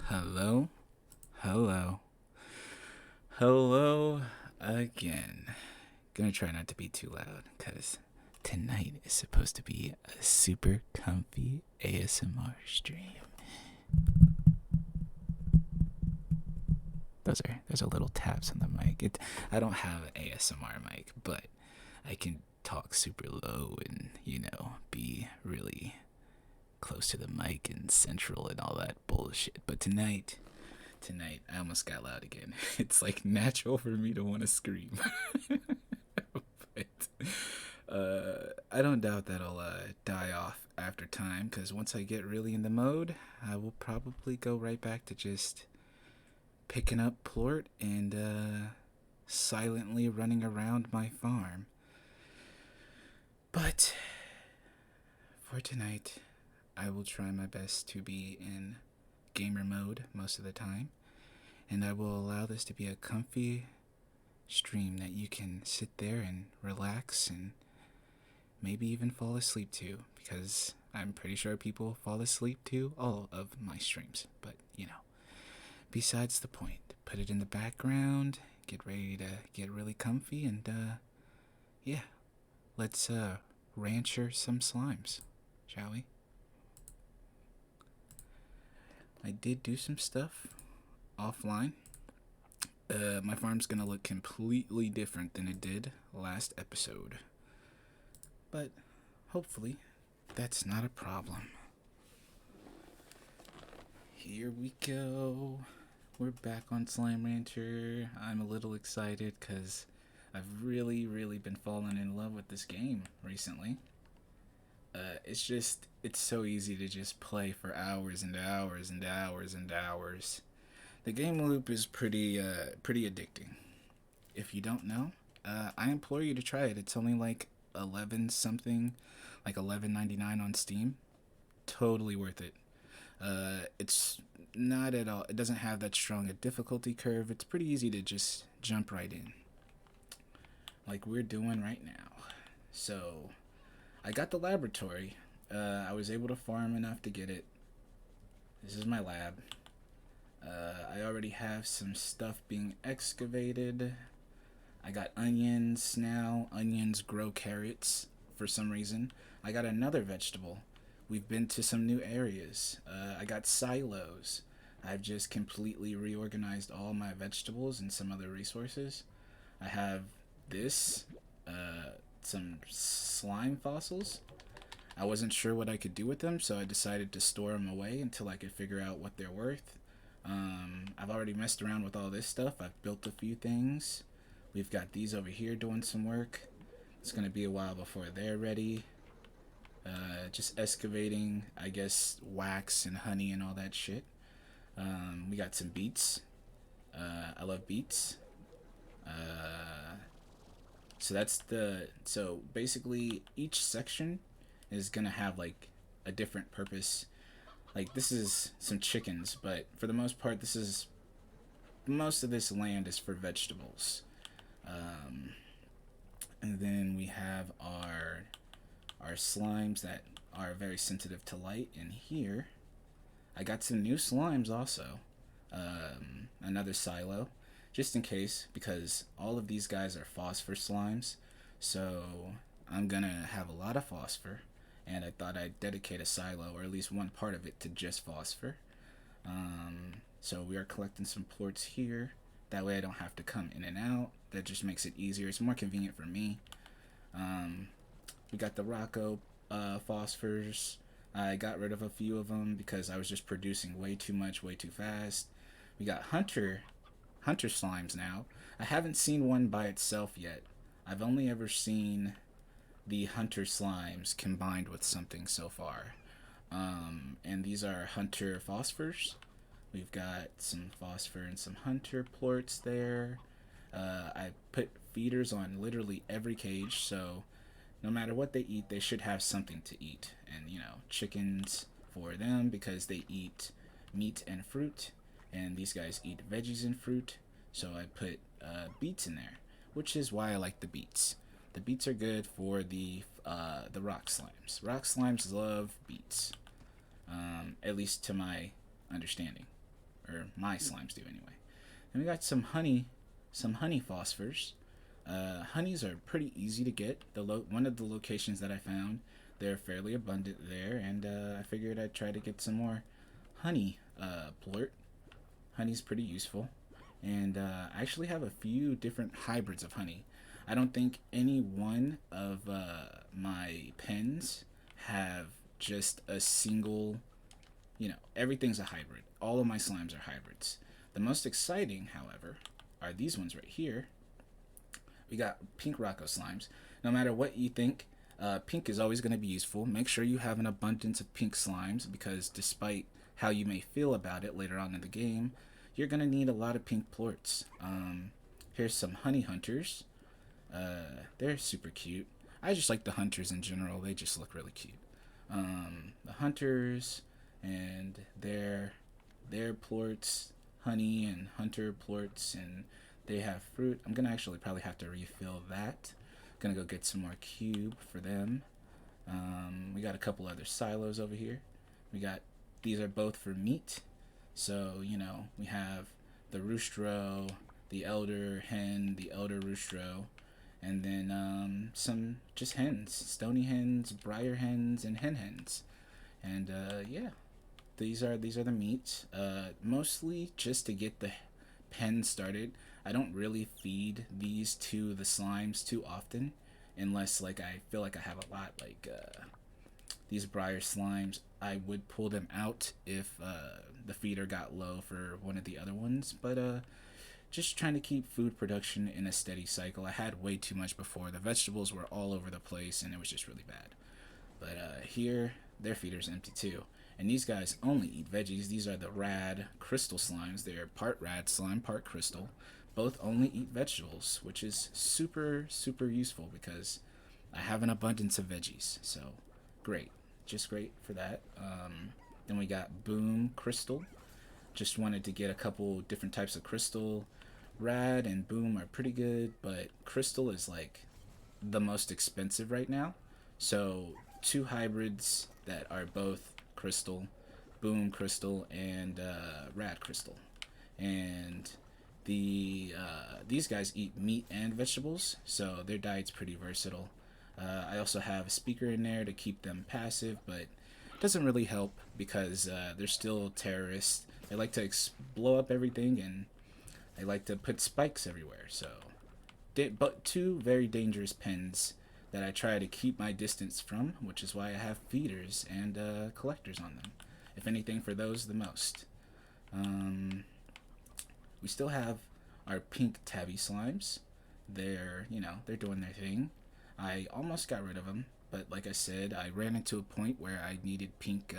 Hello, hello, hello again. Gonna try not to be too loud because tonight is supposed to be a super comfy ASMR stream. There's a little taps on the mic. I don't have an ASMR mic, but I can talk super low and be really close to the mic and central and all that bullshit. But tonight I almost got loud again. It's like natural for me to want to scream. But I don't doubt that'll die off after time, because once I get really in the mode, I will probably go right back to just picking up plort and silently running around my farm. But for tonight, I will try my best to be in gamer mode most of the time, and I will allow this to be a comfy stream that you can sit there and relax and maybe even fall asleep to, because I'm pretty sure people fall asleep to all of my streams. But, besides the point. Put it in the background, get ready to get really comfy, and, yeah, let's, rancher some slimes, shall we? I did do some stuff offline. My farm's gonna look completely different than it did last episode. But hopefully, that's not a problem. Here we go. We're back on Slime Rancher. I'm a little excited because I've really been falling in love with this game recently. It's so easy to just play for hours and hours and hours and hours. The game loop is pretty addicting. If you don't know, I implore you to try it. It's only like 11 something, like 11.99 on Steam. Totally worth it. It's not at all. It doesn't have that strong a difficulty curve. It's pretty easy to just jump right in, like we're doing right now. So, I got the laboratory. I was able to farm enough to get it. This is my lab. I already have some stuff being excavated. I got onions now. Onions grow carrots for some reason. I got another vegetable. We've been to some new areas. I got silos. I've just completely reorganized all my vegetables and some other resources. I have this, some slime fossils. I wasn't sure what I could do with them, so I decided to store them away until I could figure out what they're worth. I've already messed around with all this stuff. I've built a few things. We've got these over here doing some work. It's going to be a while before they're ready. Just excavating, I guess, wax and honey and all that shit. We got some beets. I love beets. So basically each section is gonna have like a different purpose. Like this is some chickens, but for the most part, most of this land is for vegetables. Um, and then we have our slimes that are very sensitive to light. And here, I got some new slimes also. Another silo, just in case, because all of these guys are phosphor slimes. So I'm gonna have a lot of phosphor, and I thought I'd dedicate a silo, or at least one part of it, to just phosphor. So we are collecting some plorts here. That way I don't have to come in and out. That just makes it easier. It's more convenient for me. Um, we got the Rocco phosphors. I got rid of a few of them because I was just producing way too much, way too fast. We got Hunter slimes now. I haven't seen one by itself yet. I've only ever seen the Hunter slimes combined with something so far. And these are Hunter phosphors. We've got some phosphor and some Hunter plorts there. I put feeders on literally every cage, so no matter what they eat, they should have something to eat. And, chickens for them because they eat meat and fruit, and these guys eat veggies and fruit. So I put beets in there, which is why I like the beets. The beets are good for the rock slimes. Rock slimes love beets, at least to my understanding, or my slimes do anyway. And we got some honey phosphors. Honeys are pretty easy to get. One of the locations that I found, they're fairly abundant there, and I figured I'd try to get some more honey plort. Honey's pretty useful, and I actually have a few different hybrids of honey. I don't think any one of my pens have just a single, everything's a hybrid. All of my slimes are hybrids. The most exciting, however, are these ones right here. We got pink Rocco slimes. No matter what you think, pink is always going to be useful. Make sure you have an abundance of pink slimes because despite how you may feel about it later on in the game, you're going to need a lot of pink plorts. Here's some honey hunters. They're super cute. I just like the hunters in general. They just look really cute. The hunters and their plorts, honey and hunter plorts, and they have fruit. I'm gonna actually probably have to refill that. Gonna go get some more cube for them. We got a couple other silos over here. These are both for meat. So, we have the roostro, the elder hen, the elder roostro, and then some just hens, stony hens, briar hens, and hen hens. And yeah, these are the meats. Mostly just to get the pen started. I don't really feed these to the slimes too often, unless like I feel like I have a lot. Like these briar slimes, I would pull them out if the feeder got low for one of the other ones. But just trying to keep food production in a steady cycle. I had way too much before. The vegetables were all over the place, and it was just really bad. But here, their feeder's empty too. And these guys only eat veggies. These are the rad crystal slimes. They're part rad slime, part crystal. Both only eat vegetables, which is super, super useful because I have an abundance of veggies. So great. Just great for that. Then we got Boom Crystal. Just wanted to get a couple different types of crystal. Rad and Boom are pretty good, but crystal is like the most expensive right now. So two hybrids that are both crystal, Boom Crystal and Rad Crystal. And these guys eat meat and vegetables, so their diet's pretty versatile. I also have a speaker in there to keep them passive, but it doesn't really help because they're still terrorists. They like to blow up everything, and they like to put spikes everywhere. So, but two very dangerous pens that I try to keep my distance from, which is why I have feeders and collectors on them. If anything, for those the most. We still have our pink tabby slimes. They're doing their thing. I almost got rid of them, but like I said, I ran into a point where I needed pink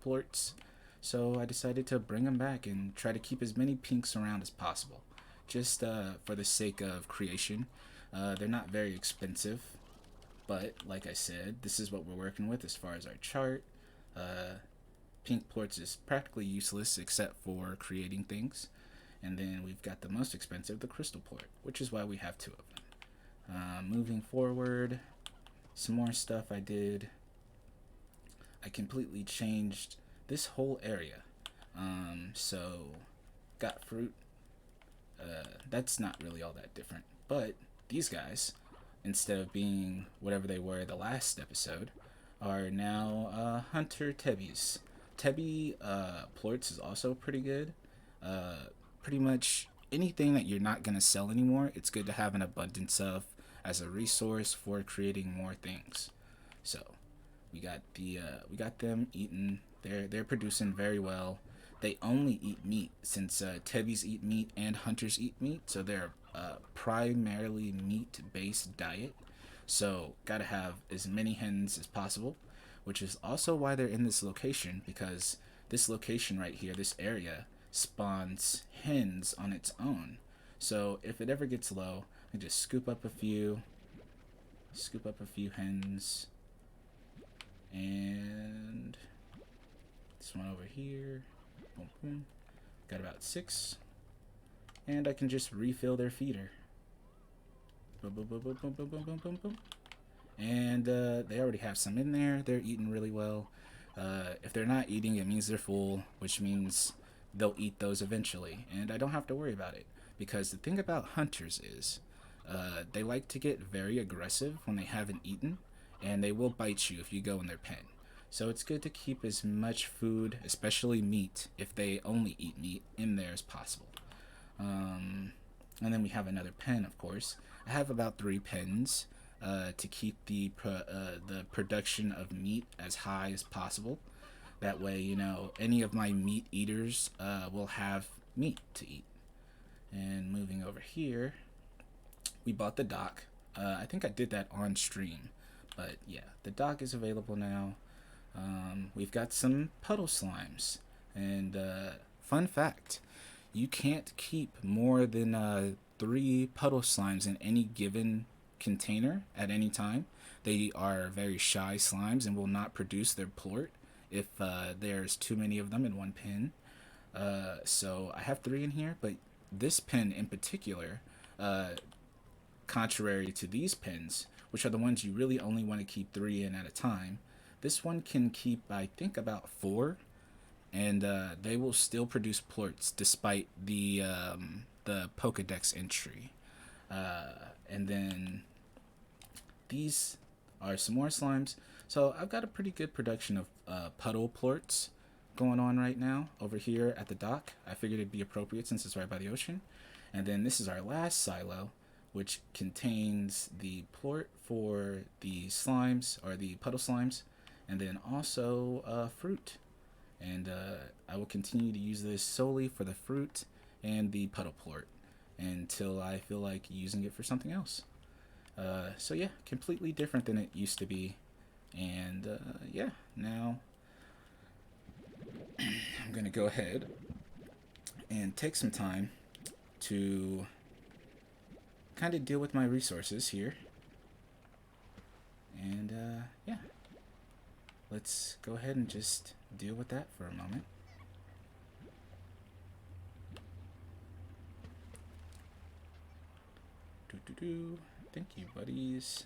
plorts, so I decided to bring them back and try to keep as many pinks around as possible, just for the sake of creation. They're not very expensive, but like I said, this is what we're working with as far as our chart. Pink plorts is practically useless except for creating things. And then we've got the most expensive, the crystal plort, which is why we have two of them. Moving forward, some more stuff I did. I completely changed this whole area. So got fruit. That's not really all that different. But these guys, instead of being whatever they were the last episode, are now Hunter Tebbies. Tebby Plorts is also pretty good. Pretty much anything that you're not going to sell anymore, it's good to have an abundance of as a resource for creating more things. So we got them eating. They're producing very well. They only eat meat since Tebbies eat meat and hunters eat meat, so they're primarily meat based diet. So gotta have as many hens as possible, which is also why they're in this location, because this location right here, this area, spawns hens on its own. So if it ever gets low, I just scoop up a few hens, and this one over here. Boom, boom. Got about 6, and I can just refill their feeder. Boom, boom, boom, boom, boom, boom, boom, boom, boom, boom. And they already have some in there. They're eating really well. If they're not eating, it means they're full, which means they'll eat those eventually, and I don't have to worry about it, because the thing about hunters is they like to get very aggressive when they haven't eaten, and they will bite you if you go in their pen. So it's good to keep as much food, especially meat, if they only eat meat, in there as possible. And then we have another pen, of course. I have about 3 pens to keep the production of meat as high as possible. That way, any of my meat eaters will have meat to eat. And moving over here, we bought the dock. I think I did that on stream, but yeah, the dock is available now. We've got some puddle slimes, and fun fact, you can't keep more than 3 puddle slimes in any given container at any time. They are very shy slimes and will not produce their plort if there's too many of them in one pen. So I have 3 in here, but this pen in particular, contrary to these pens, which are the ones you really only want to keep 3 in at a time, this one can keep, I think, about 4, and they will still produce plorts despite the Pokedex entry. And then these are some more slimes. So I've got a pretty good production of puddle plorts going on right now over here at the dock. I figured it'd be appropriate since it's right by the ocean. And then this is our last silo, which contains the plort for the slimes, or the puddle slimes, and then also fruit. And I will continue to use this solely for the fruit and the puddle plort until I feel like using it for something else. So yeah, completely different than it used to be. And yeah, now I'm gonna go ahead and take some time to kind of deal with my resources here. And yeah, let's go ahead and just deal with that for a moment. Thank you, buddies.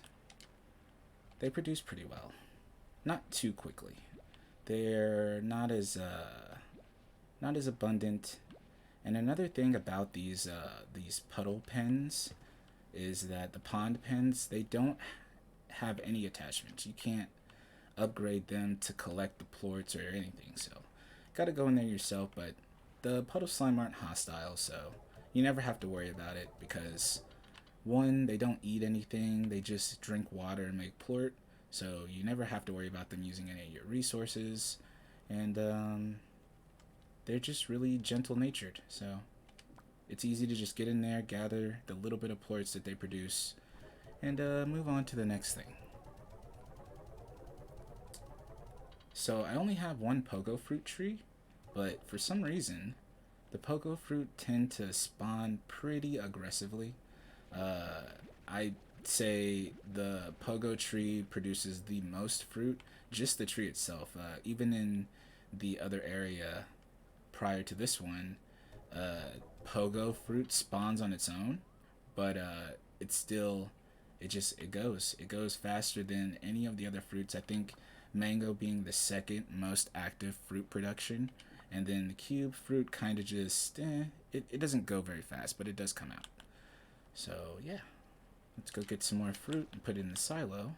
They produce pretty well. Not too quickly. They're not as abundant. And another thing about these puddle pens is that the pond pens, they don't have any attachments. You can't upgrade them to collect the plorts or anything. So gotta go in there yourself. But the puddle slime aren't hostile, so you never have to worry about it, because 1, they don't eat anything, they just drink water and make plort, so you never have to worry about them using any of your resources. And they're just really gentle natured, so it's easy to just get in there, gather the little bit of plorts that they produce, and move on to the next thing. So I only have 1 pogo fruit tree, but for some reason the pogo fruit tend to spawn pretty aggressively. I'd say the pogo tree produces the most fruit, just the tree itself. Even in the other area prior to this one, pogo fruit spawns on its own, but it goes faster than any of the other fruits. I think mango being the second most active fruit production, and then the cube fruit kind of just, it doesn't go very fast, but it does come out. So yeah, let's go get some more fruit and put it in the silo.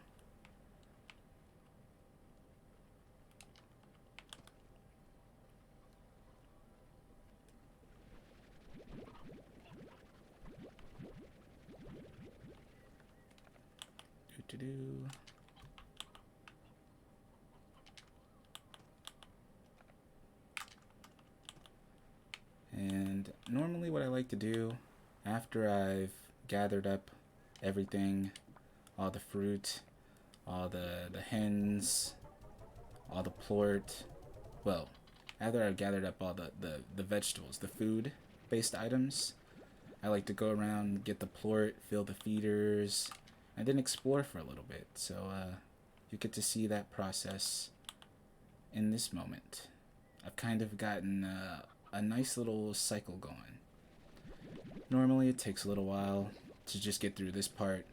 Do. And normally what I like to do after I've gathered up everything, all the fruit, all the hens, all the plort, well, after I've gathered up all the vegetables, the food-based items, I like to go around, get the plort, fill the feeders, and then explore for a little bit. So you get to see that process in this moment. I've kind of gotten a nice little cycle going. Normally it takes a little while to just get through this part.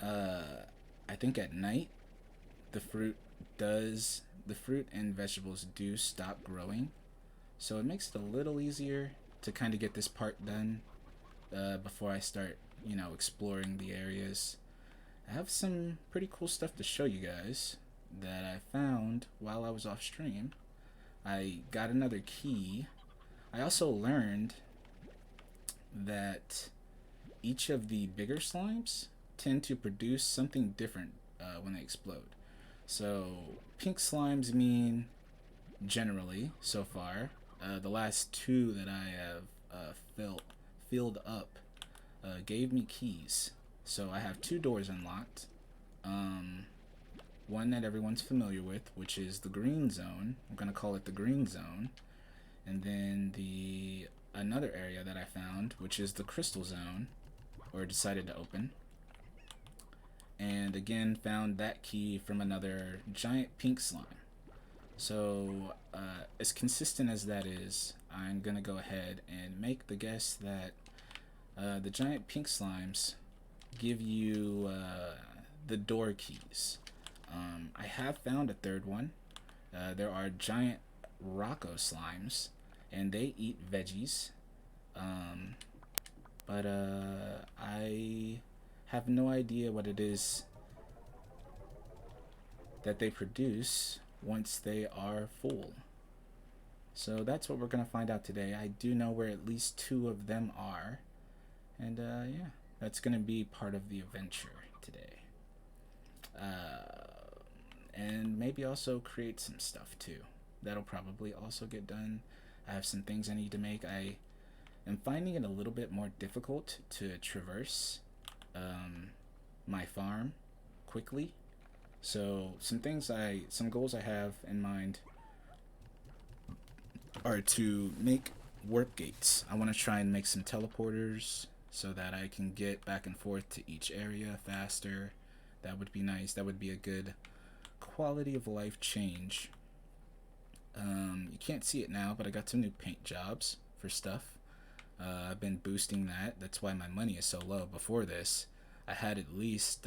I think at night the fruit and vegetables do stop growing, so it makes it a little easier to kind of get this part done before I start, exploring the areas. I have some pretty cool stuff to show you guys that I found while I was off stream. I got another key. I also learned that each of the bigger slimes tend to produce something different when they explode. So pink slimes mean, generally, so far, the last two that I have filled up gave me keys. So I have two doors unlocked. One that everyone's familiar with, which is the green zone. I'm gonna call it the green zone. And then another area that I found, which is the crystal zone, or decided to open. And again, found that key from another giant pink slime. So, as consistent as that is, I'm gonna go ahead and make the guess that the giant pink slimes give you the door keys. I have found a third one. There are giant Rocco slimes, and they eat veggies. But I have no idea what it is that they produce once they are full. So that's what we're going to find out today. I do know where at least two of them are. And yeah, that's going to be part of the adventure today. And maybe also create some stuff too. That'll probably also get done. I have some things I need to make. I am finding it a little bit more difficult to traverse my farm quickly. So some goals I have in mind are to make warp gates. I want to try and make some teleporters so that I can get back and forth to each area faster. That would be nice. That would be a good quality of life change. You can't see it now, but I got some new paint jobs for stuff. I've been boosting that. That's why my money is so low. Before this, I had at least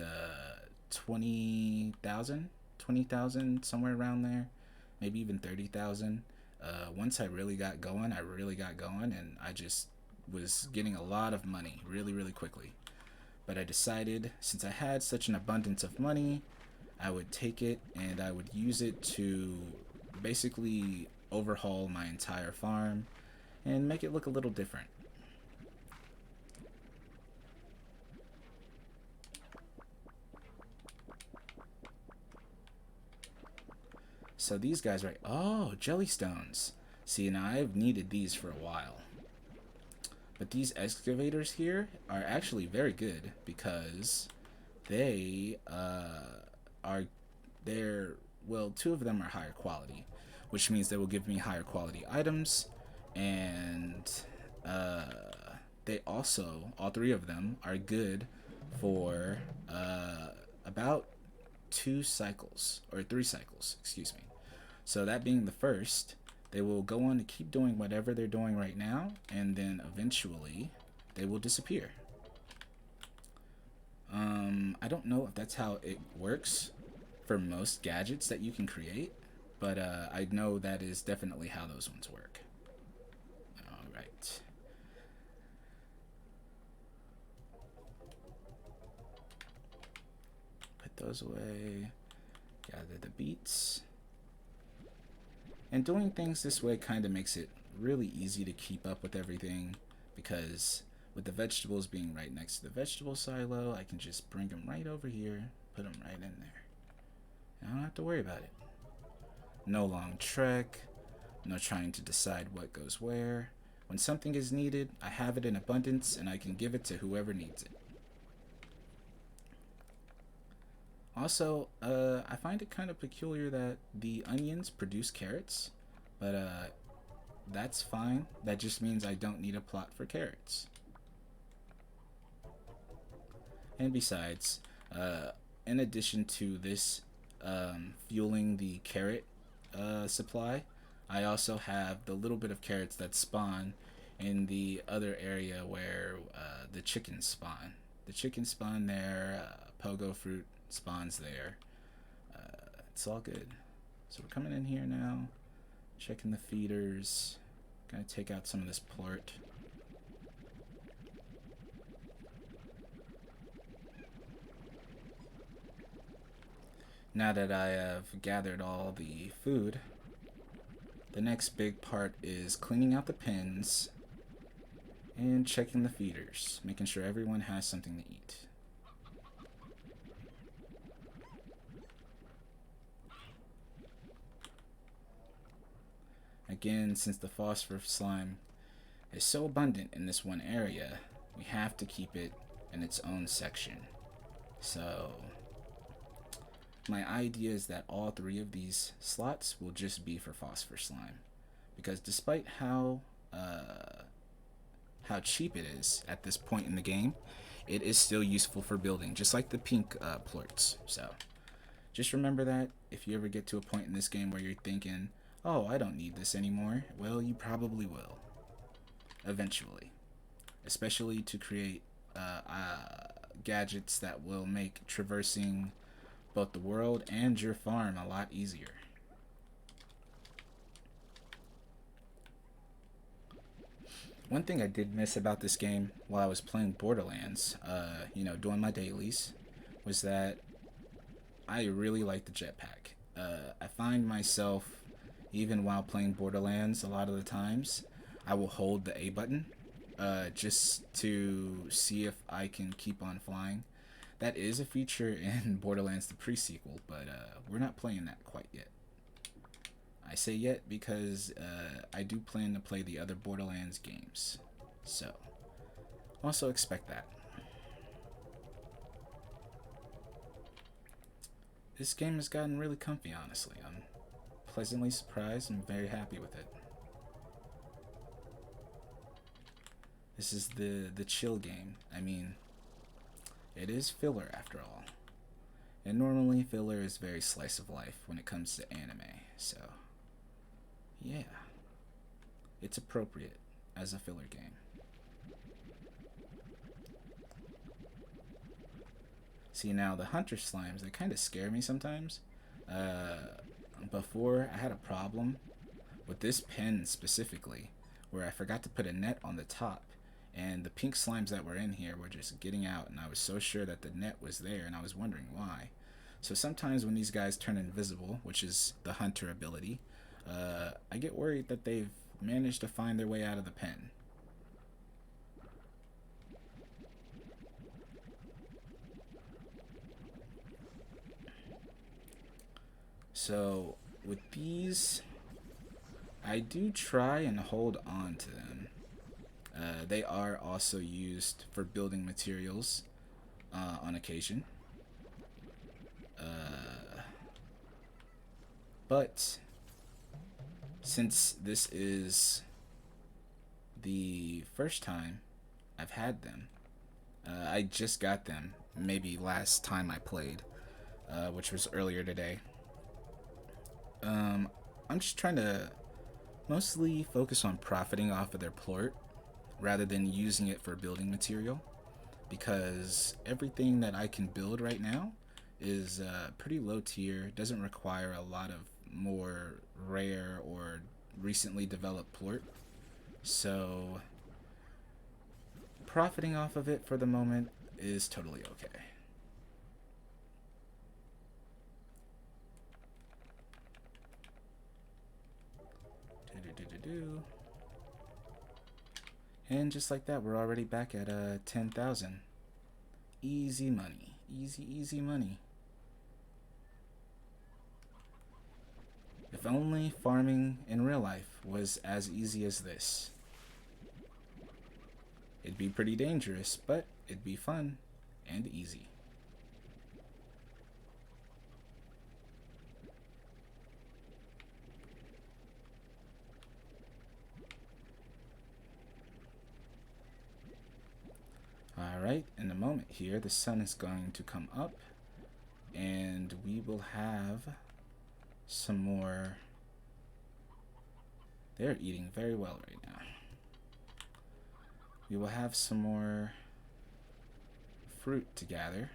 20,000, somewhere around there, maybe even 30,000. Once I really got going, and I just was getting a lot of money really, really quickly. But I decided, since I had such an abundance of money, I would take it and I would use it to basically overhaul my entire farm and make it look a little different. So these guys, right? Oh, jellystones. See, now I've needed these for a while. But these excavators here are actually very good because they two of them are higher quality, which means they will give me higher quality items, and they also, all three of them, are good for about 3 cycles, excuse me. So that being the first, they will go on to keep doing whatever they're doing right now, and then eventually they will disappear. I don't know if that's how it works for most gadgets that you can create, but I know that is definitely how those ones work. All right. Put those away. Gather the beets. And doing things this way kind of makes it really easy to keep up with everything, because with the vegetables being right next to the vegetable silo, I can just bring them right over here, put them right in there. And I don't have to worry about it. No long trek, no trying to decide what goes where. When something is needed, I have it in abundance and I can give it to whoever needs it. Also, I find it kind of peculiar that the onions produce carrots, but that's fine. That just means I don't need a plot for carrots. And besides, in addition to this fueling the carrot supply, I also have the little bit of carrots that spawn in the other area where the chickens spawn. The chickens spawn there, pogo fruit spawns there. It's all good. So we're coming in here now, checking the feeders. Gonna take out some of this plort. Now that I have gathered all the food, the next big part is cleaning out the pens and checking the feeders, making sure everyone has something to eat. Again, since the phosphor slime is so abundant in this one area, we have to keep it in its own section. So my idea is that all 3 of these slots will just be for phosphor slime, because despite how cheap it is at this point in the game, it is still useful for building, just like the pink plorts. So just remember that if you ever get to a point in this game where you're thinking, oh, I don't need this anymore, well, you probably will eventually, especially to create gadgets that will make traversing both the world and your farm a lot easier. One thing I did miss about this game while I was playing Borderlands, doing my dailies, was that I really like the jetpack. I find myself, even while playing Borderlands, a lot of the times, I will hold the A button just to see if I can keep on flying. That is a feature in Borderlands the pre-sequel, but we're not playing that quite yet. I say yet because I do plan to play the other Borderlands games, so also expect that. This game has gotten really comfy, honestly. I'm pleasantly surprised and very happy with it. This is the chill game. I mean, it is filler after all. And normally filler is very slice of life when it comes to anime, so yeah. It's appropriate as a filler game. See, now the hunter slimes, they kind of scare me sometimes. Before, I had a problem with this pen specifically, where I forgot to put a net on the top, and the pink slimes that were in here were just getting out, and I was so sure that the net was there, and I was wondering why. So sometimes when these guys turn invisible, which is the hunter ability, I get worried that they've managed to find their way out of the pen. So with these, I do try and hold on to them. They are also used for building materials on occasion. But since this is the first time I've had them, I just got them maybe last time I played, which was earlier today. I'm just trying to mostly focus on profiting off of their plort rather than using it for building material, because everything that I can build right now is pretty low tier. Doesn't require a lot of more rare or recently developed plort. So profiting off of it for the moment is totally okay. And just like that, we're already back at 10,000. Easy money. Easy, easy money. If only farming in real life was as easy as this. It'd be pretty dangerous, but it'd be fun and easy. Alright, in a moment here, the sun is going to come up, and we will have some more. They're eating very well right now. We will have some more fruit to gather.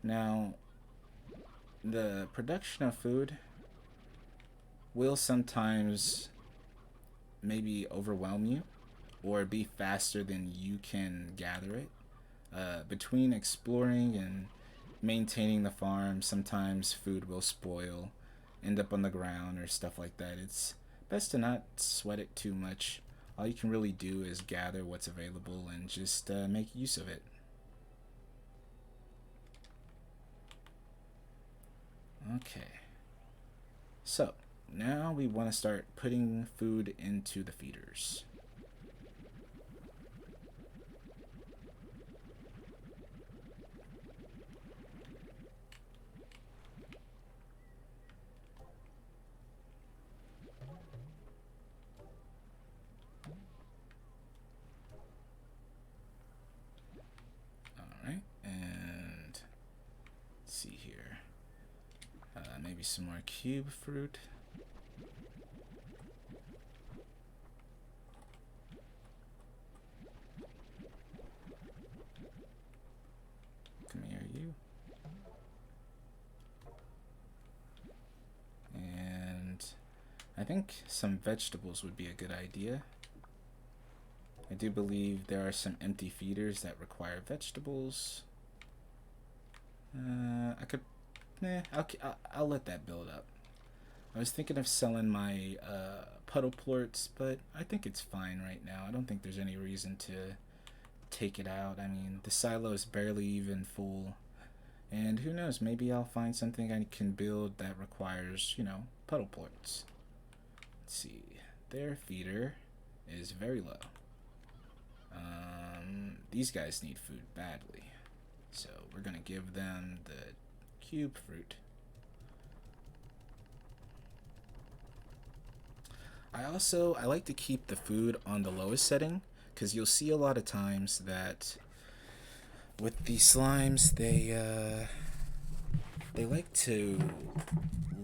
Now, the production of food will sometimes maybe overwhelm you or be faster than you can gather it. Between exploring and maintaining the farm, sometimes food will spoil, end up on the ground, or stuff like that. It's best to not sweat it too much. All you can really do is gather what's available and just make use of it. Okay. So, now we want to start putting food into the feeders. Alright, and let's see here. Maybe some more cube fruit. Come here, you. And I think some vegetables would be a good idea. I do believe there are some empty feeders that require vegetables. I could, I'll let that build up. I was thinking of selling my puddle plorts, but I think it's fine right now. I don't think there's any reason to take it out. I mean, the silo is barely even full. And who knows, maybe I'll find something I can build that requires, puddle plorts. Let's see. Their feeder is very low. These guys need food badly. So we're going to give them the cube fruit. I like to keep the food on the lowest setting, because you'll see a lot of times that with these slimes, they like to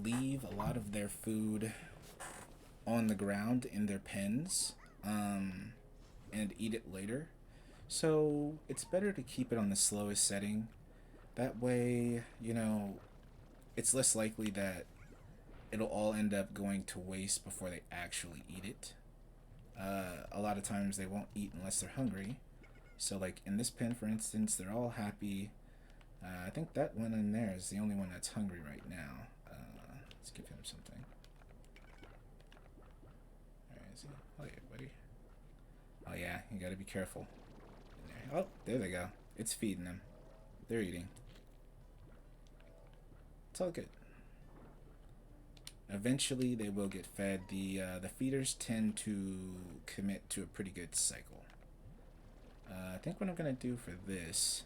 leave a lot of their food on the ground in their pens, and eat it later. So it's better to keep it on the slowest setting. That way, it's less likely that it'll all end up going to waste before they actually eat it. A lot of times they won't eat unless they're hungry. So like in this pen, for instance, they're all happy. I think that one in there is the only one that's hungry right now. Let's give him something. Alright, is he? Oh yeah, buddy. Oh yeah, you gotta be careful. Oh, there they go. It's feeding them. They're eating. It's all good. Eventually, they will get fed. The feeders tend to commit to a pretty good cycle. I think what I'm gonna do for this,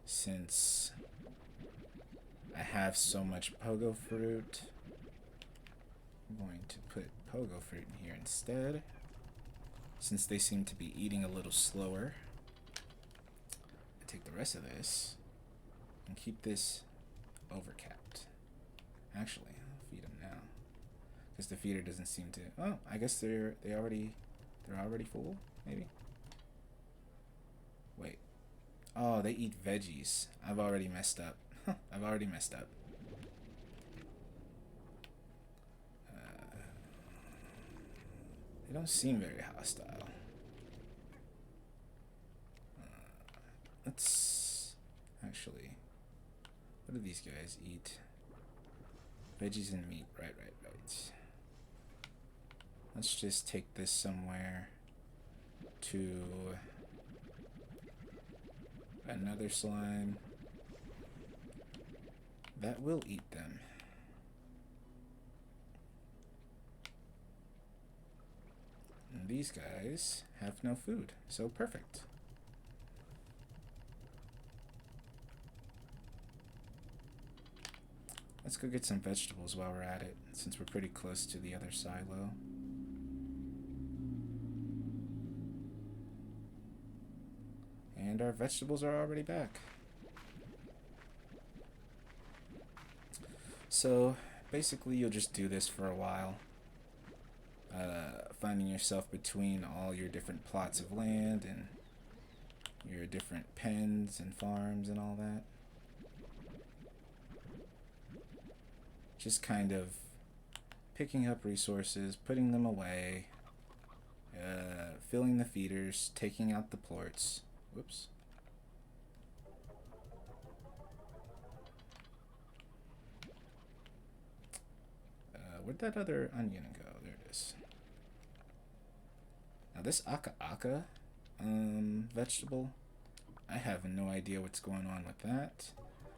since I have so much pogo fruit, I'm going to put pogo fruit in here instead, since they seem to be eating a little slower. I take the rest of this and keep this overcapped. Actually, I'll feed them now, because the feeder doesn't seem to. Oh, I guess they already They're already full, maybe? Wait. Oh, they eat veggies. I've already messed up. I've already messed up. They don't seem very hostile. Let's... Actually... What do these guys eat? Veggies and meat. Right. Let's just take this somewhere to another slime that will eat them. And these guys have no food, so perfect. Let's go get some vegetables while we're at it, since we're pretty close to the other silo. And our vegetables are already back. So, basically you'll just do this for a while. Finding yourself between all your different plots of land and your different pens and farms and all that. Just kind of picking up resources, putting them away, filling the feeders, taking out the plorts. Whoops. Where'd that other onion go? There it is. Now this aka vegetable, I have no idea what's going on with that.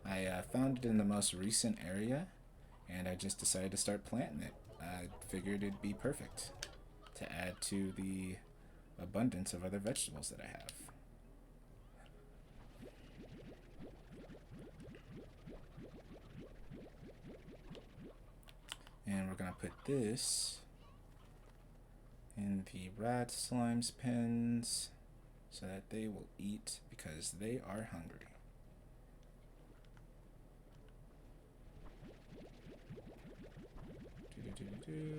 I found it in the most recent area, and I just decided to start planting it. I figured it'd be perfect to add to the abundance of other vegetables that I have. And we're gonna put this in the rat slime's pens so that they will eat because they are hungry. Give me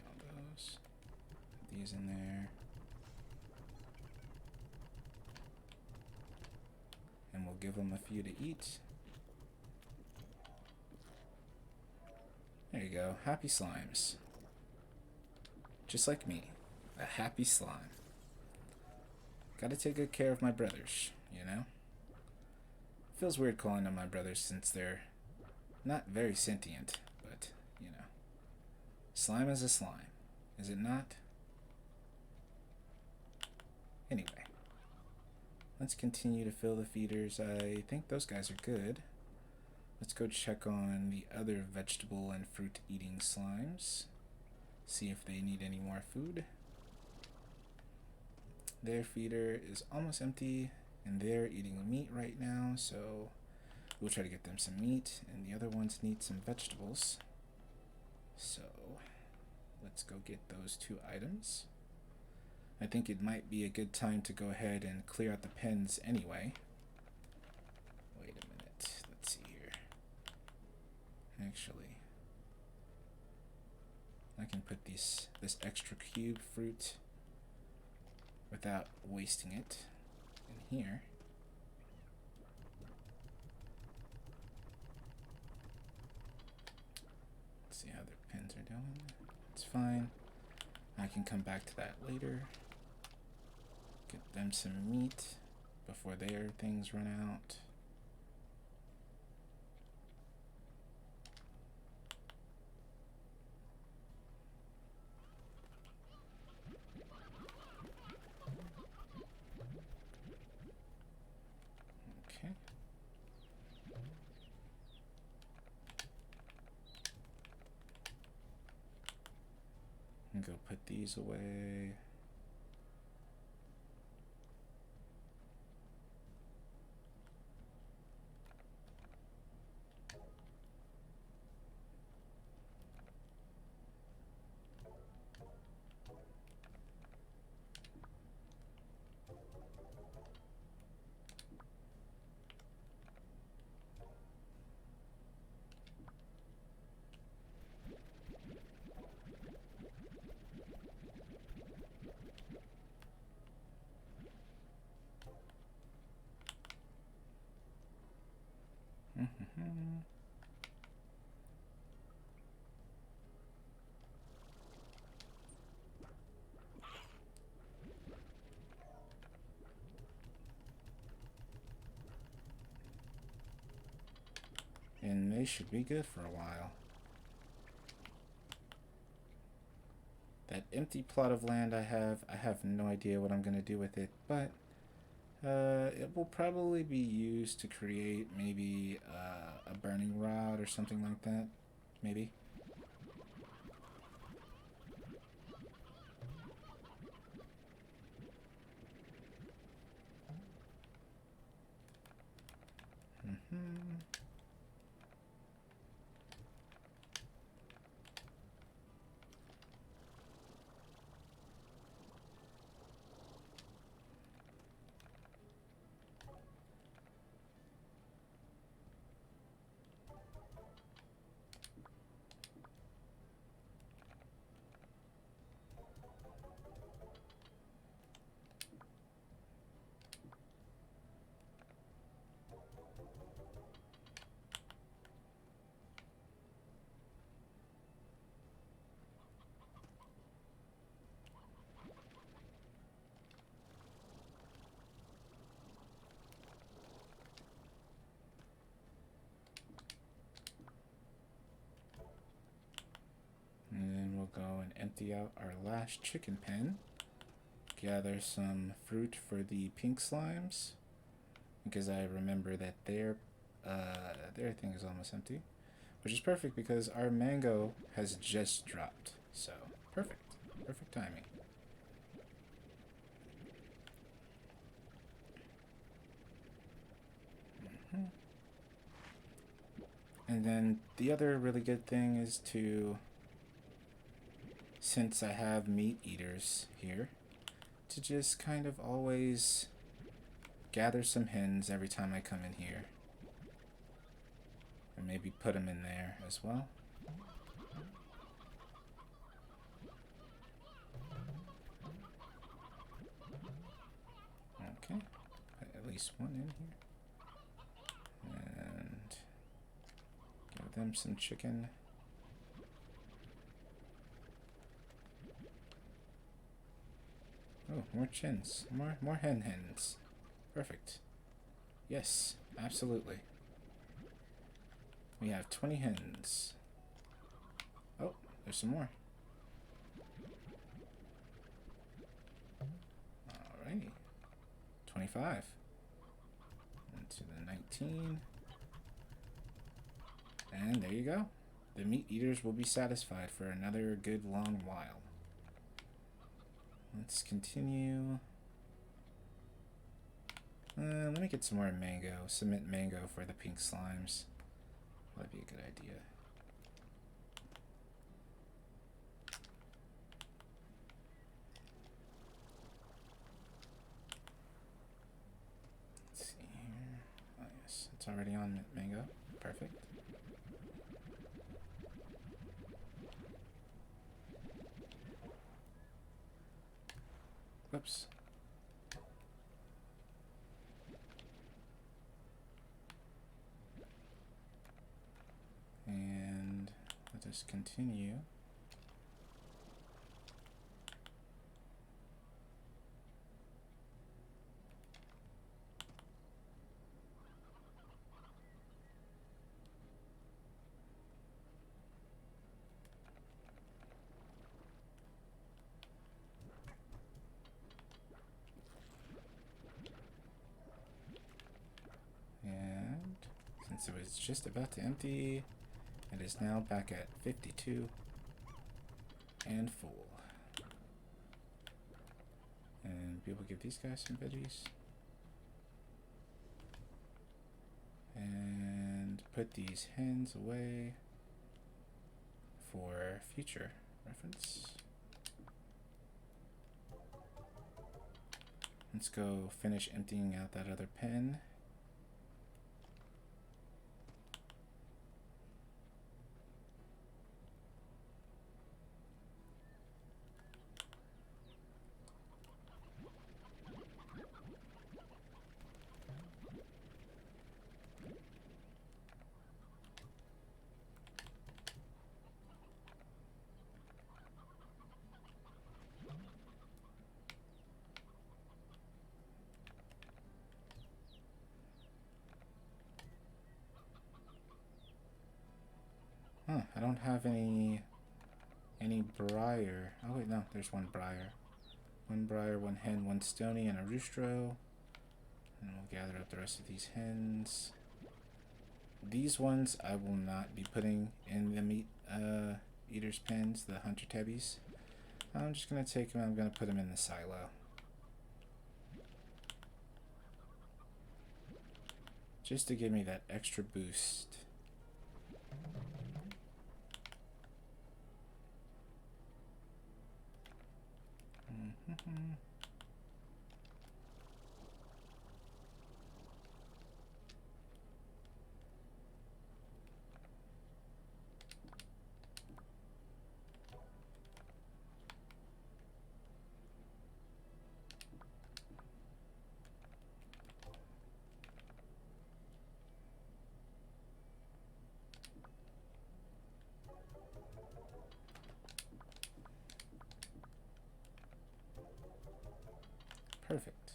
all those. Put these in there. And we'll give them a few to eat. There you go. Happy slimes. Just like me. A happy slime. Gotta take good care of my brothers, you know? Feels weird calling them my brothers since they're not very sentient, but, you know. Slime is a slime, is it not? Anyway. Let's continue to fill the feeders. I think those guys are good. Let's go check on the other vegetable and fruit eating slimes. See if they need any more food. Their feeder is almost empty, and they're eating meat right now, so we'll try to get them some meat, and the other ones need some vegetables. So let's go get those two items. I think it might be a good time to go ahead and clear out the pens anyway. Wait a minute, let's see here. Actually, I can put this extra cube fruit without wasting it in here. Let's see how their pens are doing. It's fine. I can come back to that later. Get them some meat before their things run out. Okay. And go put these away. And they should be good for a while. That empty plot of land I have no idea what I'm going to do with it, but it will probably be used to create maybe a burning rod or something like that. Maybe. And then we'll go and empty out our last chicken pen. Gather some fruit for the pink slimes, because I remember that their thing is almost empty, which is perfect because our mango has just dropped. So perfect timing. And then the other really good thing is to, since I have meat eaters here, to just kind of always gather some hens every time I come in here. And maybe put them in there as well. Okay, put at least one in here. And give them some chicken. Oh, more chins. More hens. Perfect. Yes, absolutely. We have 20 hens. Oh, there's some more. Alrighty. 25. Into the 19. And there you go. The meat eaters will be satisfied for another good long while. Let's continue. Let me get some more mango. Submit mango for the pink slimes. That'd be a good idea. Let's see here. Oh yes, it's already on mango. Perfect. Whoops. And let us continue. And since it was just about to empty, it is now back at 52 and full. And we will give these guys some veggies. And put these hens away for future reference. Let's go finish emptying out that other pen. Huh, I don't have any briar. Oh wait, no, there's one briar. One briar, one hen, one stony, and a roostro. And we'll gather up the rest of these hens. These ones I will not be putting in the meat eaters pens, the hunter tabbies. I'm just gonna take them, I'm gonna put them in the silo. Just to give me that extra boost. Perfect.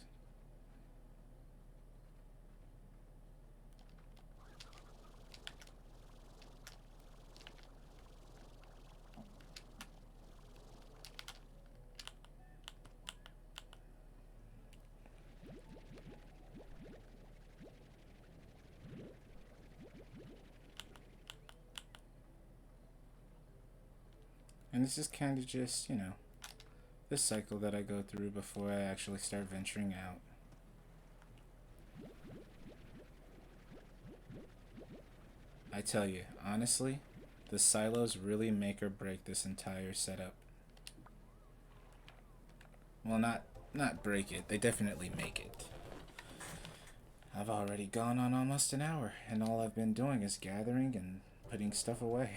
And this is kind of just, you know, the cycle that I go through before I actually start venturing out. I tell you, honestly, the silos really make or break this entire setup. Well, not break it. They definitely make it. I've already gone on almost an hour, and all I've been doing is gathering and putting stuff away.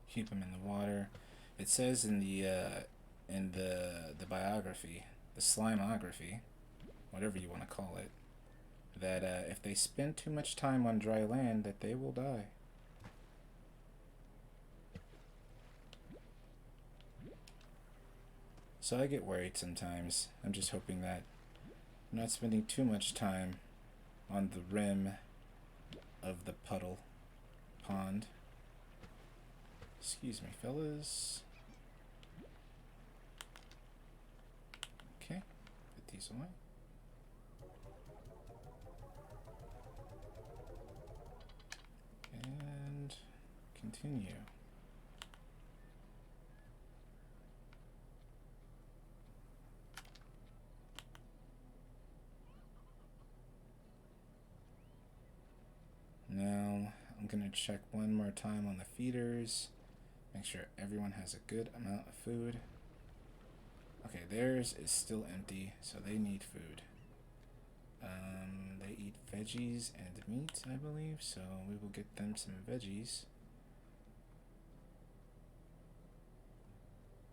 Keep them in the water. It says in the biography, the slimeography, whatever you want to call it, that if they spend too much time on dry land, that they will die. So I get worried sometimes. I'm just hoping that I'm not spending too much time on the rim of the puddle pond. Excuse me, fellas. Okay, put these away. And continue. Now I'm gonna check one more time on the feeders. Make sure everyone has a good amount of food. Okay, theirs is still empty, so they need food. They eat veggies and meat, I believe, so we will get them some veggies.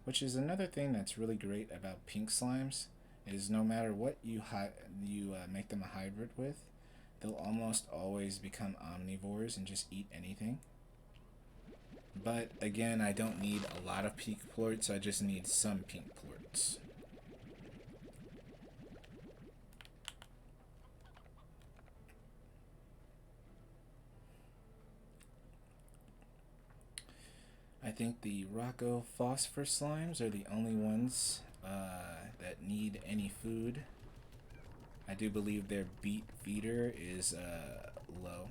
Which is another thing that's really great about pink slimes, is no matter what you make them a hybrid with, they'll almost always become omnivores and just eat anything. But again, I don't need a lot of pink plorts, I just need some pink plorts. I think the Rocco Phosphor slimes are the only ones that need any food. I do believe their beet feeder is low.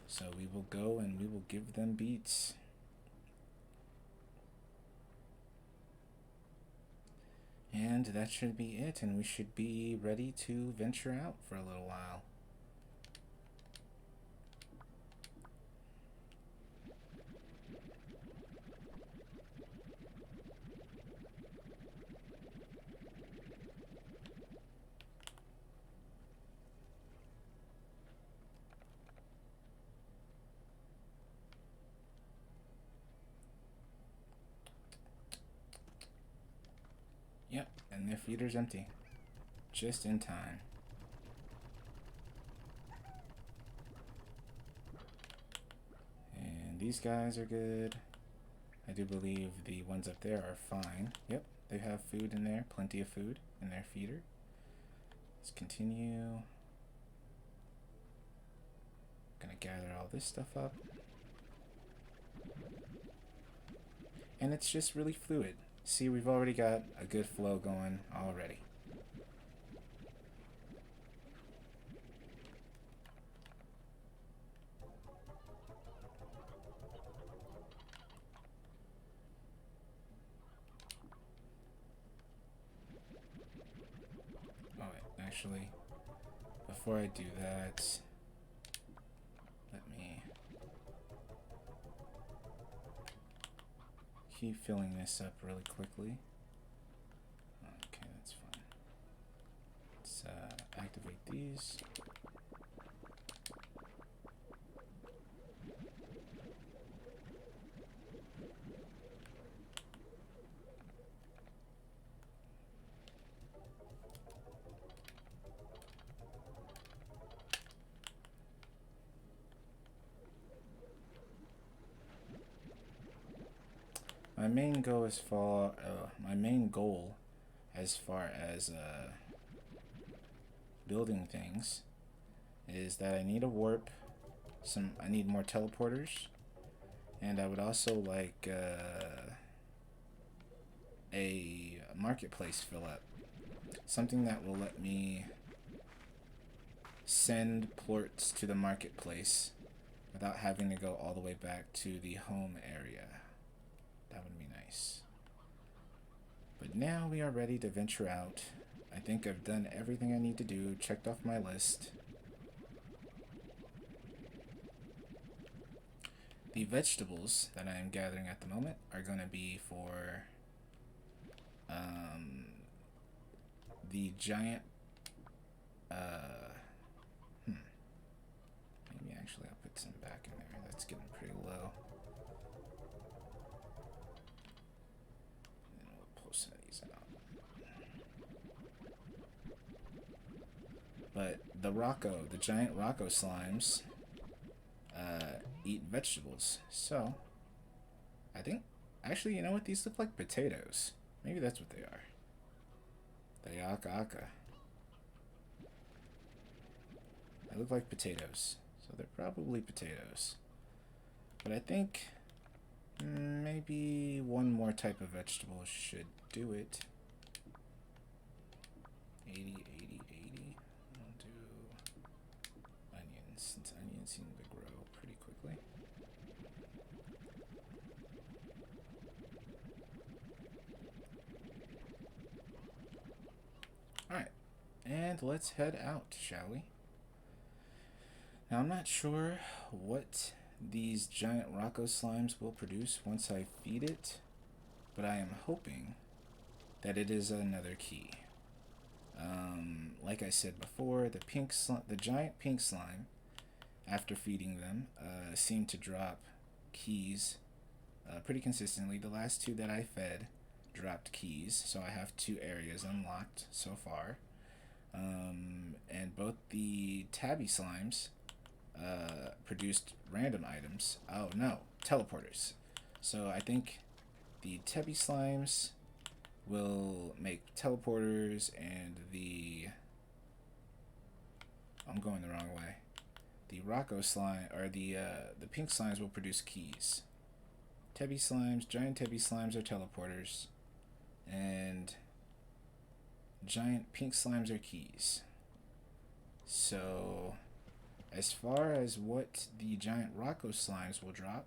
So we will go and we will give them beets. And that should be it, and we should be ready to venture out for a little while. And their feeder's empty. Just in time. And these guys are good. I do believe the ones up there are fine. Yep, they have food in there. Plenty of food in their feeder. Let's continue. Gonna gather all this stuff up. And it's just really fluid. See, we've already got a good flow going already. Oh, wait, actually, before I do that, let me keep filling this up really quickly. Okay, that's fine. Let's activate these. My main goal as far as building things is that I need a warp, I need more teleporters, and I would also like a marketplace fill up, something that will let me send plorts to the marketplace without having to go all the way back to the home area. That would be nice. But now we are ready to venture out. I think I've done everything I need to do, checked off my list. The vegetables that I am gathering at the moment are going to be for the giant maybe actually I'll put some back in there. That's getting pretty low. And we'll pull some of these out. But the giant Rocco slimes eat vegetables. So I think, actually, you know what? These look like potatoes. Maybe that's what they are. The aka. They look like potatoes. So they're probably potatoes. But I think maybe one more type of vegetable should do it. 80, 80, 80. I'll do onions, since onions seem to grow pretty quickly. Alright, and let's head out, shall we? Now, I'm not sure what these giant Rocco slimes will produce once I feed it, but I am hoping that it is another key. Like I said before, the giant pink slime, after feeding them, seemed to drop keys pretty consistently. The last two that I fed dropped keys, so I have 2 areas unlocked so far. And both the tabby slimes produced random items. Oh no, teleporters. So I think the tabby slimes will make teleporters, and I'm going the wrong way. The Rocco slime, or the pink slimes, will produce keys. Tebby slimes, giant Tebby slimes are teleporters, and giant pink slimes are keys. So, as far as what the giant Rocco slimes will drop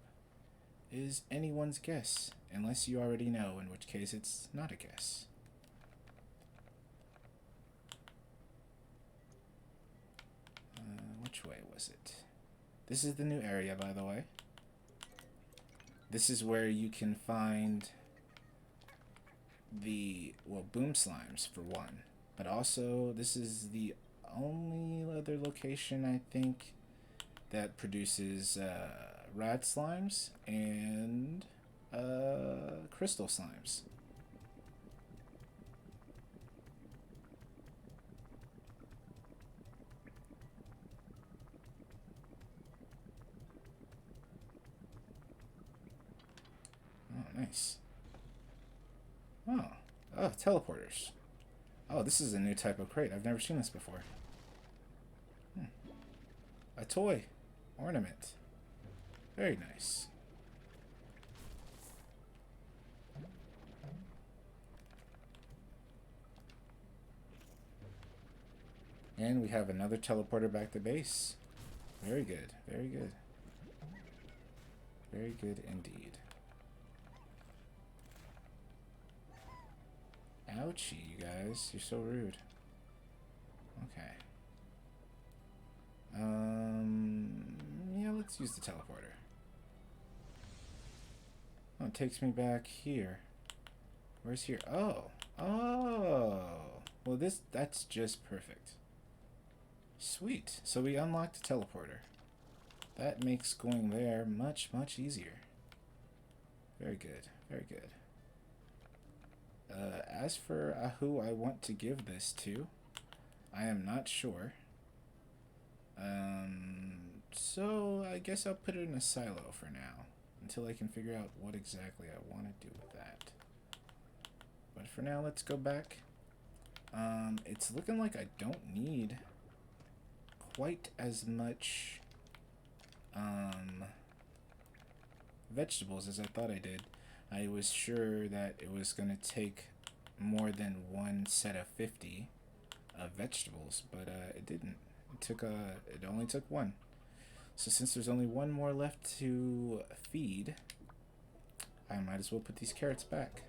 is anyone's guess, unless you already know, in which case it's not a guess. Which way was it? This is the new area, by the way. This is where you can find boom slimes for one, but also this is the only other location I think that produces rad slimes and crystal slimes. nice. Oh. Oh, teleporters. Oh, this is a new type of crate. I've never seen this before. A toy. Ornament. Very nice. And we have another teleporter back to base. Very good. Very good. Very good indeed. Ouchie, you guys. You're so rude. Okay. Yeah, let's use the teleporter. Oh, it takes me back here. Where's here? Oh. Oh. Well, that's just perfect. Sweet. So we unlocked the teleporter. That makes going there much, much easier. Very good. Very good. As for who I want to give this to, I am not sure. So I guess I'll put it in a silo for now, until I can figure out what exactly I want to do with that. But for now, let's go back. It's looking like I don't need quite as much vegetables as I thought I did. I was sure that it was going to take more than one set of 50 vegetables, but it didn't. It only took one. So since there's only one more left to feed, I might as well put these carrots back.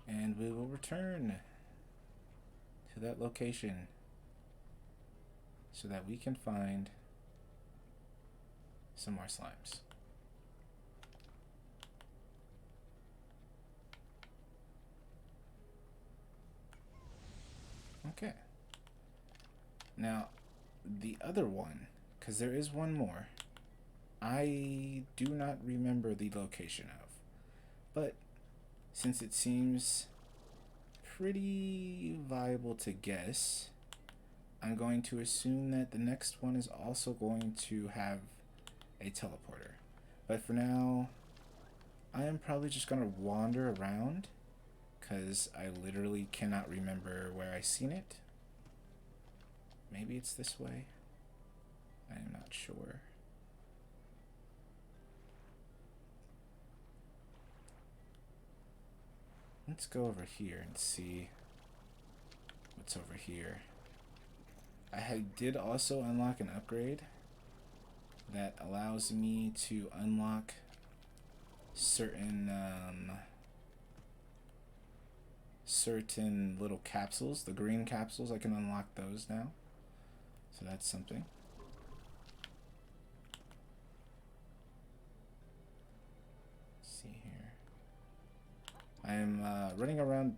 And we will return to that location so that we can find some more slimes. Okay. Now, the other one, because there is one more, I do not remember the location of. But since it seems pretty viable to guess, I'm going to assume that the next one is also going to have a teleporter. But for now, I am probably just going to wander around, because I literally cannot remember where I seen it. Maybe it's this way. I am not sure. Let's go over here and see what's over here. I did also unlock an upgrade that allows me to unlock certain certain little capsules. The green capsules, I can unlock those now. So that's something. Let's see here. I am running around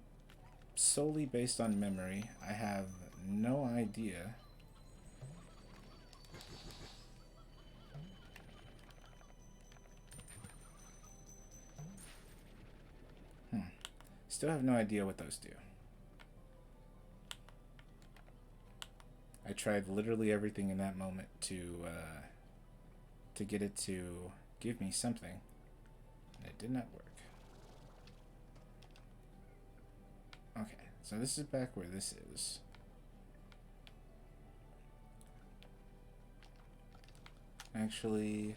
solely based on memory. I have no idea Still have no idea what those do. I tried literally everything in that moment to get it to give me something, and it did not work. Okay, so this is back where this is. Actually,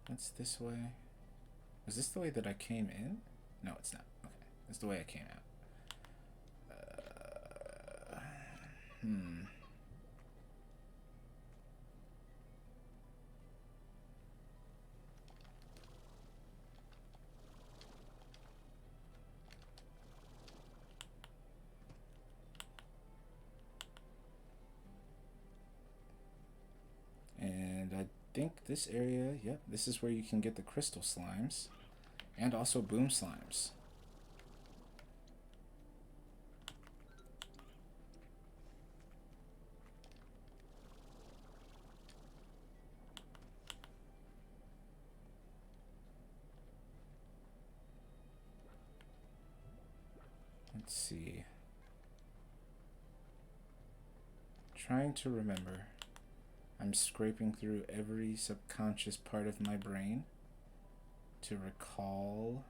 what's this way? Was this the way that I came in? No, it's not. Okay, that's the way I came out. And I think this area, yep, this is where you can get the crystal slimes and also boom slimes. Let's see. Trying to remember. I'm scraping through every subconscious part of my brain to recall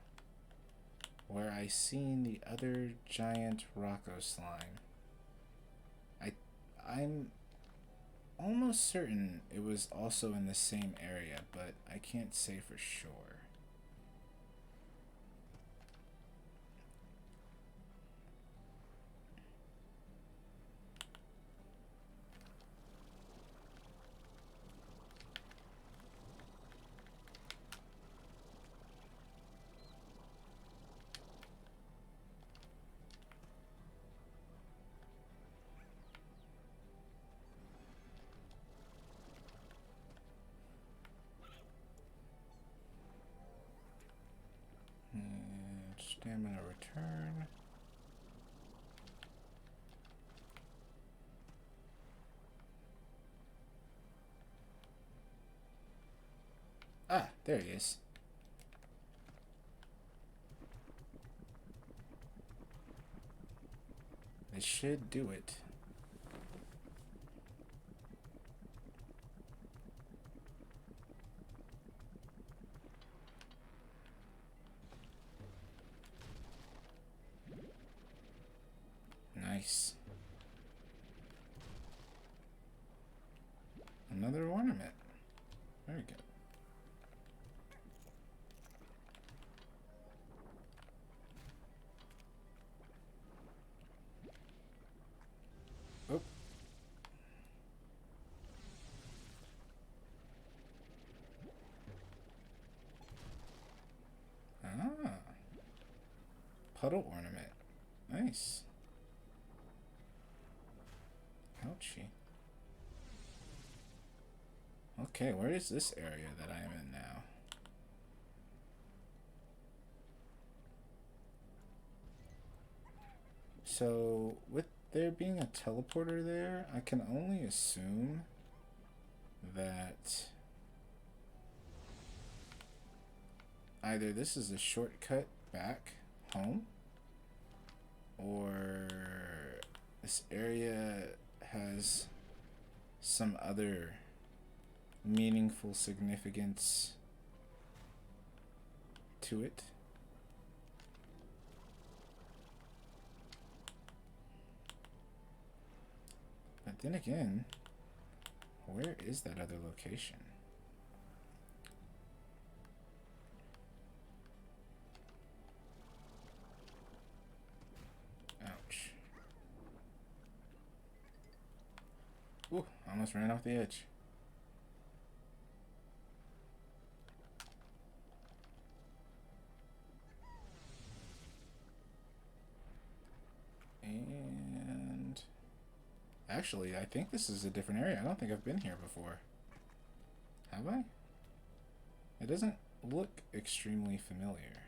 where I seen the other giant Rocco slime. I'm almost certain it was also in the same area, but I can't say for sure. And stamina return. Ah, there he is. This should do it. Nice. Another ornament. Very good. Oh. Ah. Puddle ornament. Nice. Ouchie. Okay, where is this area that I am in now? So, with there being a teleporter there, I can only assume that either this is a shortcut back home, or this area has some other meaningful significance to it. But then again, where is that other location? Ouch. Ooh, almost ran off the edge. And actually, I think this is a different area. I don't think I've been here before. Have I? It doesn't look extremely familiar.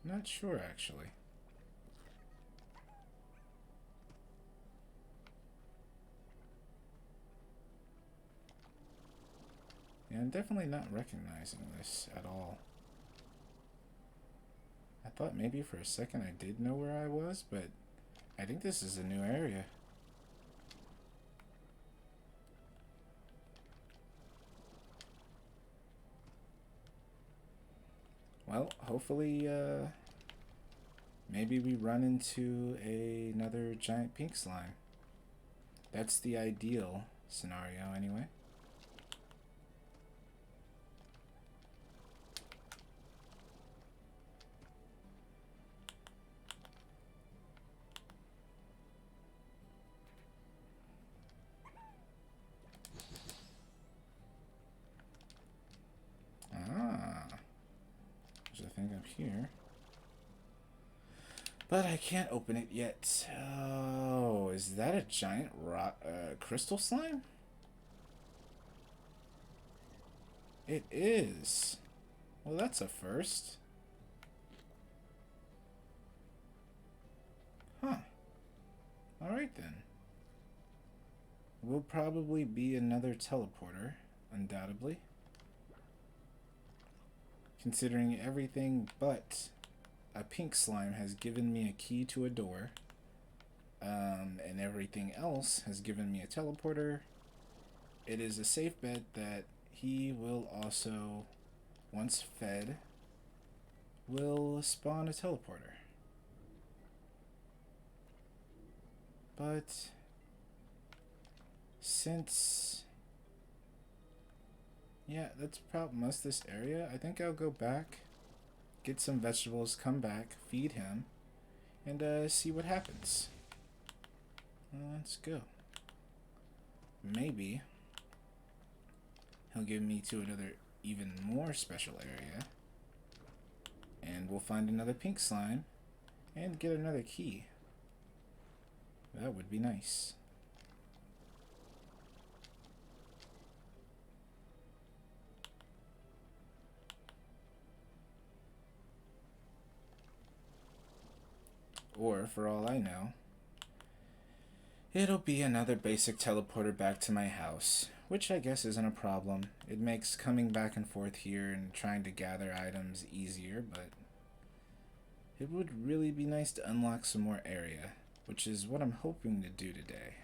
Not sure, actually. Yeah, I'm definitely not recognizing this at all. I thought maybe for a second I did know where I was, but I think this is a new area. Well, hopefully, maybe we run into another giant pink slime. That's the ideal scenario, anyway. Ah, there's a thing up here. But I can't open it yet. Oh, is that a giant rock, crystal slime? It is. Well, that's a first. Huh. Alright then. Will probably be another teleporter, undoubtedly. Considering everything but a pink slime has given me a key to a door. and everything else has given me a teleporter, it is a safe bet that he will also, once fed, will spawn a teleporter. But since, yeah, that's probably most of this area, I think I'll go back, get some vegetables, come back, feed him, and see what happens. Let's go. Maybe he'll give me to another even more special area, and we'll find another pink slime and get another key. That would be nice. Or, for all I know, it'll be another basic teleporter back to my house, which I guess isn't a problem. It makes coming back and forth here and trying to gather items easier, but it would really be nice to unlock some more area, which is what I'm hoping to do today.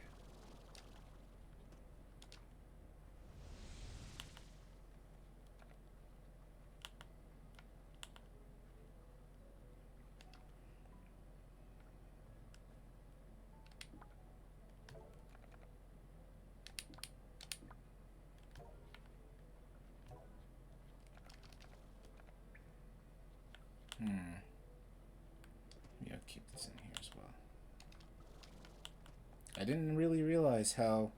Yeah, I'll keep this in here as well. I didn't really realize how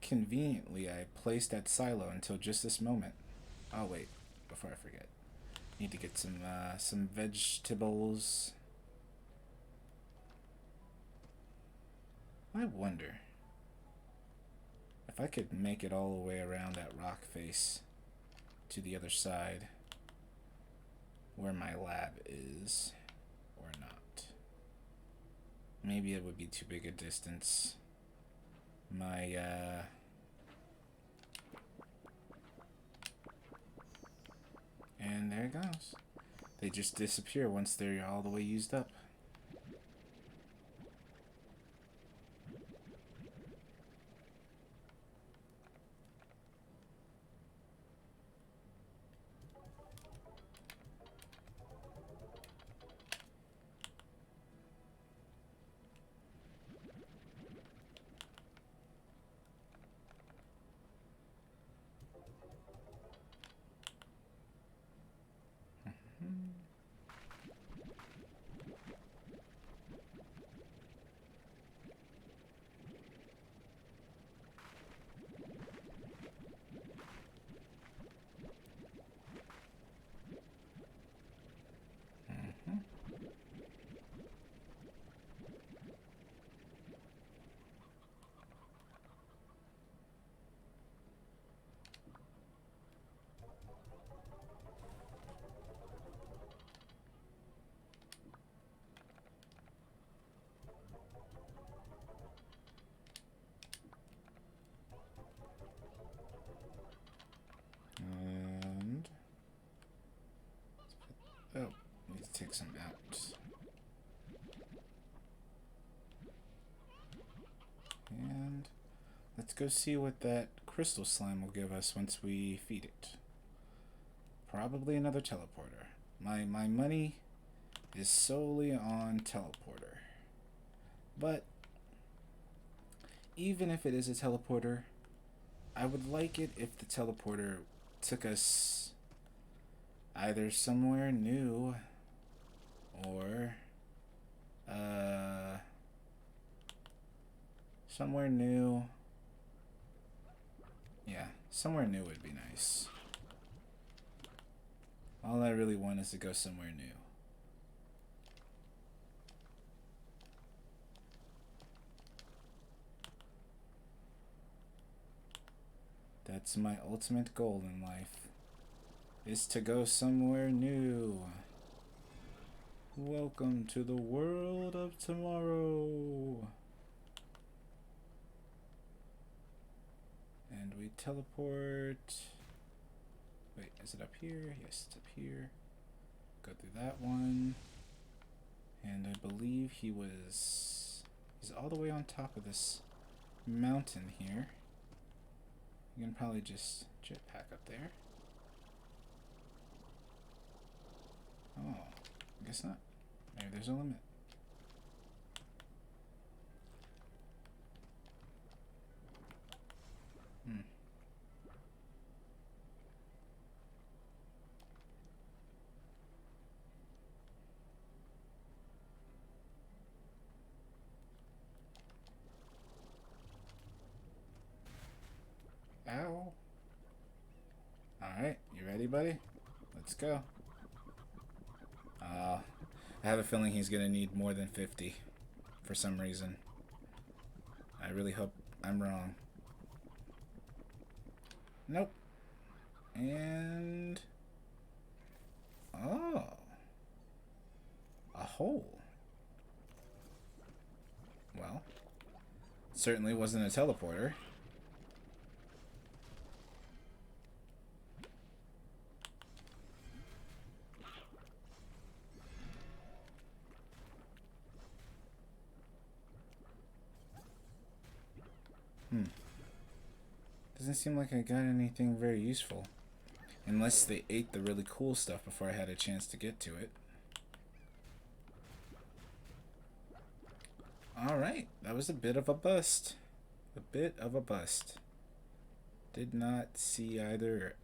conveniently I placed that silo until just this moment. Oh wait, before I forget, need to get some vegetables. I wonder if I could make it all the way around that rock face to the other side where my lab is, or not. Maybe it would be too big a distance. My and there it goes. They just disappear once they're all the way used up. And oh, need to take some out. And let's go see what that crystal slime will give us once we feed it. Probably another teleporter. My money is solely on teleporter. But even if it is a teleporter, I would like it if the teleporter took us either somewhere new or somewhere new. Yeah, somewhere new would be nice. All I really want is to go somewhere new. That's my ultimate goal in life, is to go somewhere new. Welcome to the world of tomorrow. And we teleport. Wait, is it up here? Yes, it's up here. Go through that one. And I believe he was He's all the way on top of this mountain here. You can probably just jetpack up there. Oh, I guess not. Maybe there's a limit. Ow. Alright, you ready, buddy? Let's go. I have a feeling he's gonna need more than 50 for some reason. I really hope I'm wrong. Nope. And... oh. A hole. Well, certainly wasn't a teleporter. Doesn't seem like I got anything very useful. Unless they ate the really cool stuff before I had a chance to get to it. Alright, that was a bit of a bust. A bit of a bust. Did not see either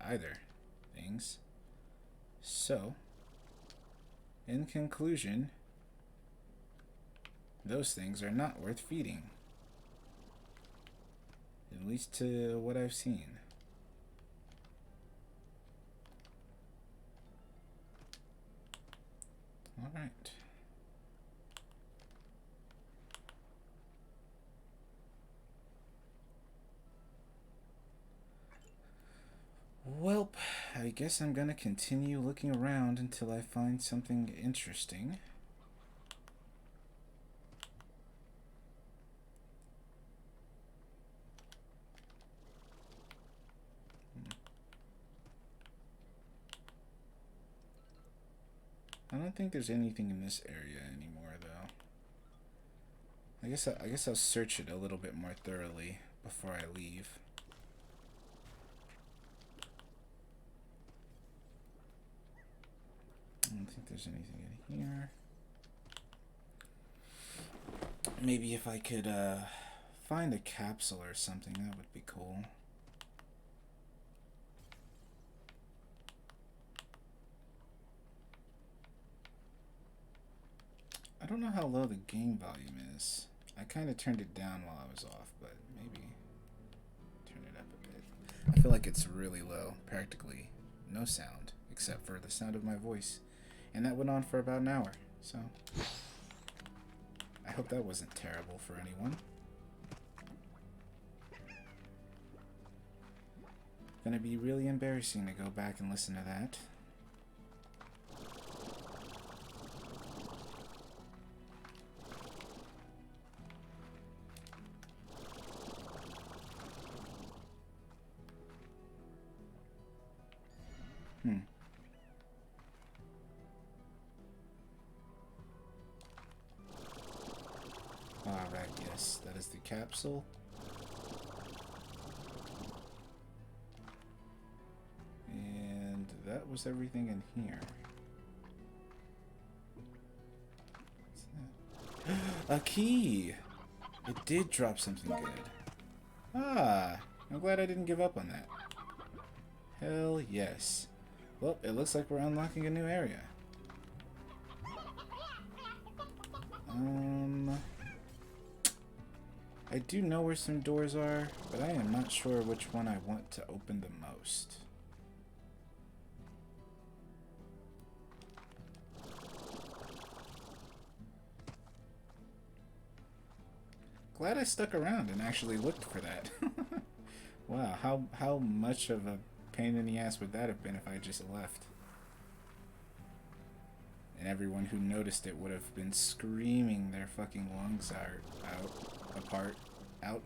things. So, in conclusion, those things are not worth feeding. At least to what I've seen. Alright. Welp, I guess I'm gonna continue looking around until I find something interesting. I don't think there's anything in this area anymore, though. I guess I'll search it a little bit more thoroughly before I leave. I don't think there's anything in here. Maybe if I could find a capsule or something, that would be cool. I don't know how low the game volume is. I kind of turned it down while I was off, but maybe turn it up a bit. I feel like it's really low, practically no sound, except for the sound of my voice. And that went on for about an hour, so I hope that wasn't terrible for anyone. Gonna be really embarrassing to go back and listen to that. Alright, yes, that is the capsule. And that was everything in here. What's that? A key! It did drop something good. Ah, I'm glad I didn't give up on that. Hell yes. Well, it looks like we're unlocking a new area. I do know where some doors are, but I am not sure which one I want to open the most. Glad I stuck around and actually looked for that. Wow, how much of a pain in the ass would that have been if I just left? And everyone who noticed it would have been screaming their fucking lungs out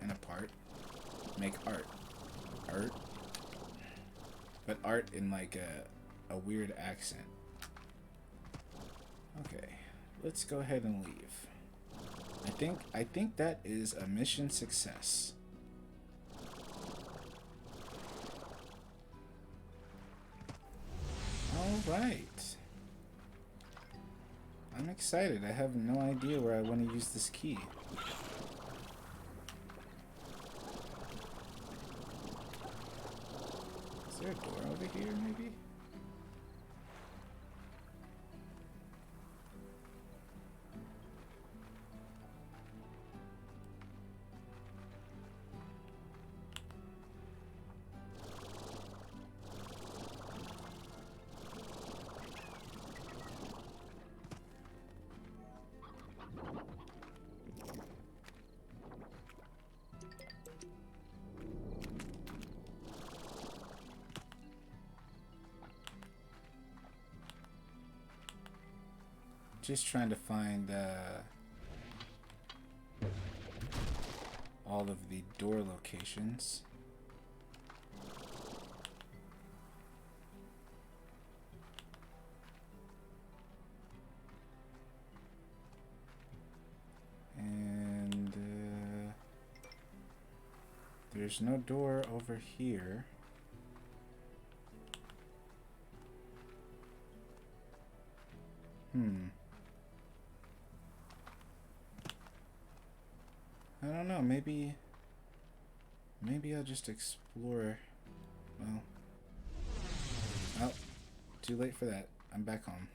and apart. Make art. Art? But art in like a weird accent. Okay, let's go ahead and leave. I think that is a mission success. All right. I'm excited. I have no idea where I want to use this key. Is there a door over here, maybe? Just trying to find all of the door locations. And there's no door over here. I don't know, maybe I'll just explore. Well, oh, too late for that. I'm back home.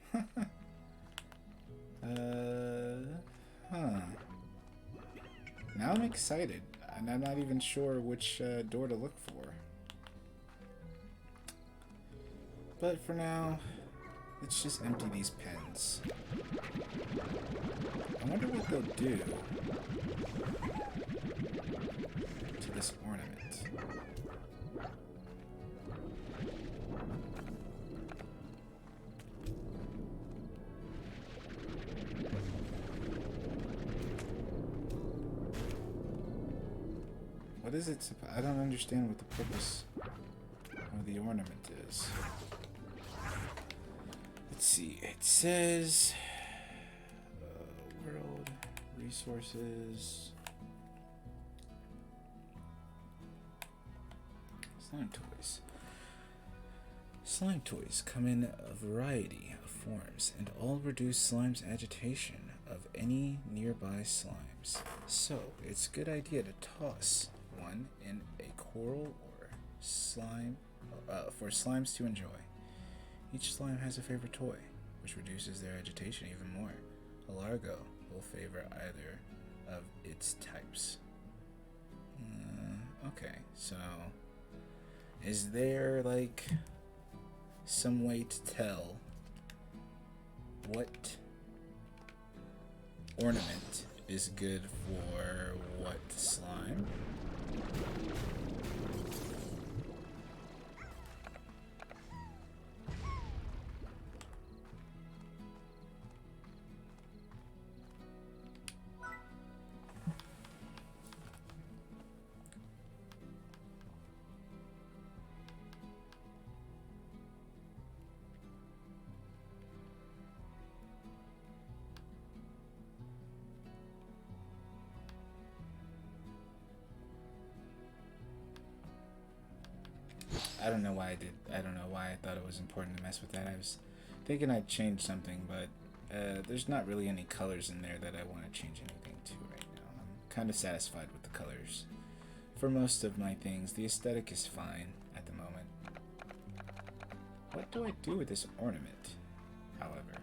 Huh. Now I'm excited, and I'm not even sure which door to look for. But for now, let's just empty these pens. I wonder what they'll do to this ornament. What is it? I don't understand what the purpose of the ornament is. Let's see. It says world resources. Slime toys. Slime toys come in a variety of forms and all reduce slime's agitation of any nearby slimes. So it's a good idea to toss one in a coral or slime for slimes to enjoy. Each slime has a favorite toy, which reduces their agitation even more. A Largo will favor either of its types. Okay, so is there like some way to tell what ornament is good for what slime? I don't know why I did. I don't know why I thought it was important to mess with that. I was thinking I'd change something, but there's not really any colors in there that I want to change anything to right now. I'm kind of satisfied with the colors. For most of my things, the aesthetic is fine at the moment. What do I do with this ornament, however?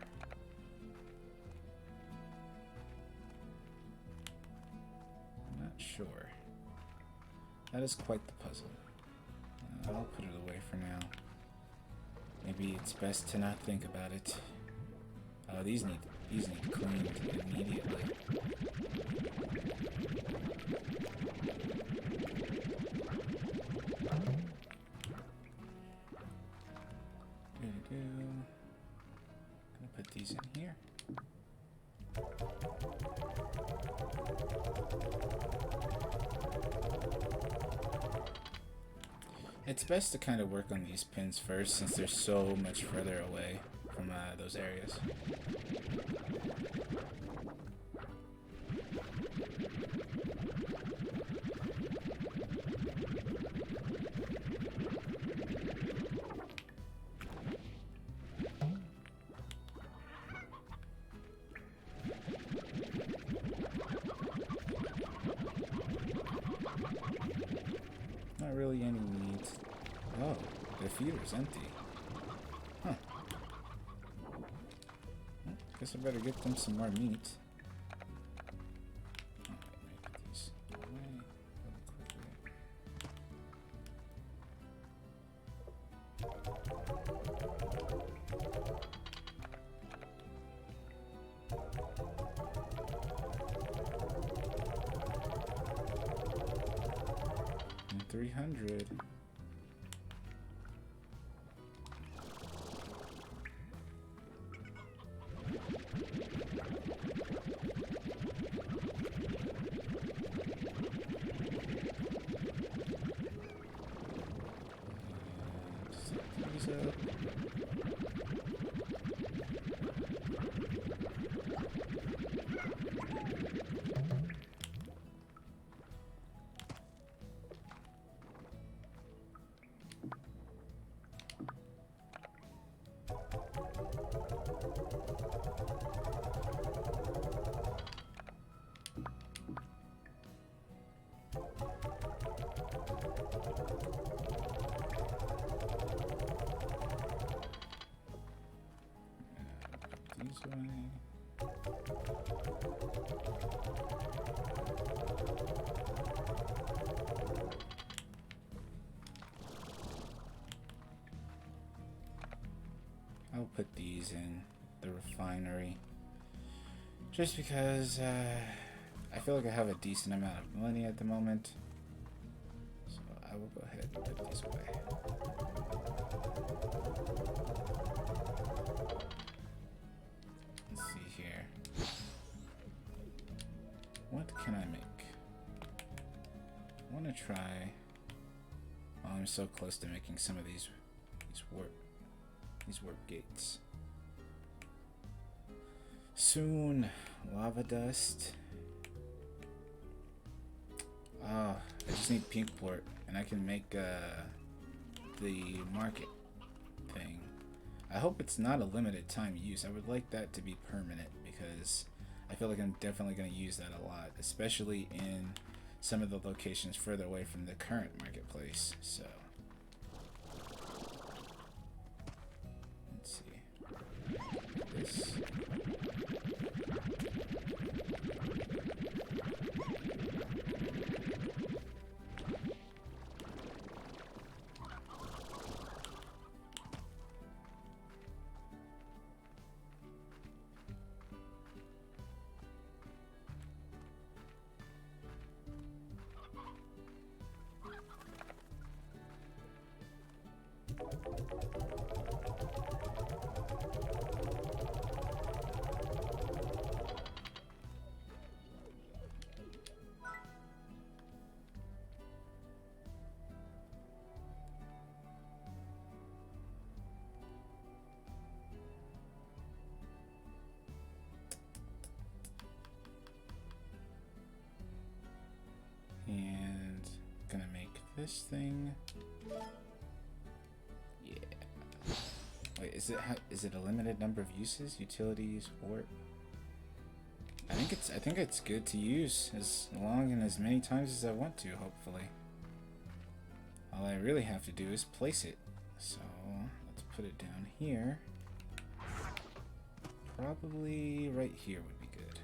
I'm not sure. That is quite the puzzle. I'll put it away for now. Maybe it's best to not think about it. Oh, these need cleaned immediately. Gonna put these in here. It's best to kind of work on these pins first since they're so much further away from those areas. Not really any meat. Oh, the feeder's empty. Huh. Well, guess I better get them some more meat. And 300. These up. These away. I'll put these in the refinery just because I feel like I have a decent amount of money at the moment. So I will go ahead and put these away. Let's see here. What can I make? I want to try. Oh, I'm so close to making some of these warp gates. Soon, lava dust. Oh, I just need pink port, and I can make the market thing. I hope it's not a limited time use. I would like that to be permanent because I feel like I'm definitely going to use that a lot, especially in some of the locations further away from the current marketplace. So let's see. This. And gonna make this thing. Yeah. Wait, is it a limited number of uses? Utilities, warp. I think it's good to use as long and as many times as I want to, hopefully. All I really have to do is place it. So let's put it down here. Probably right here would be good.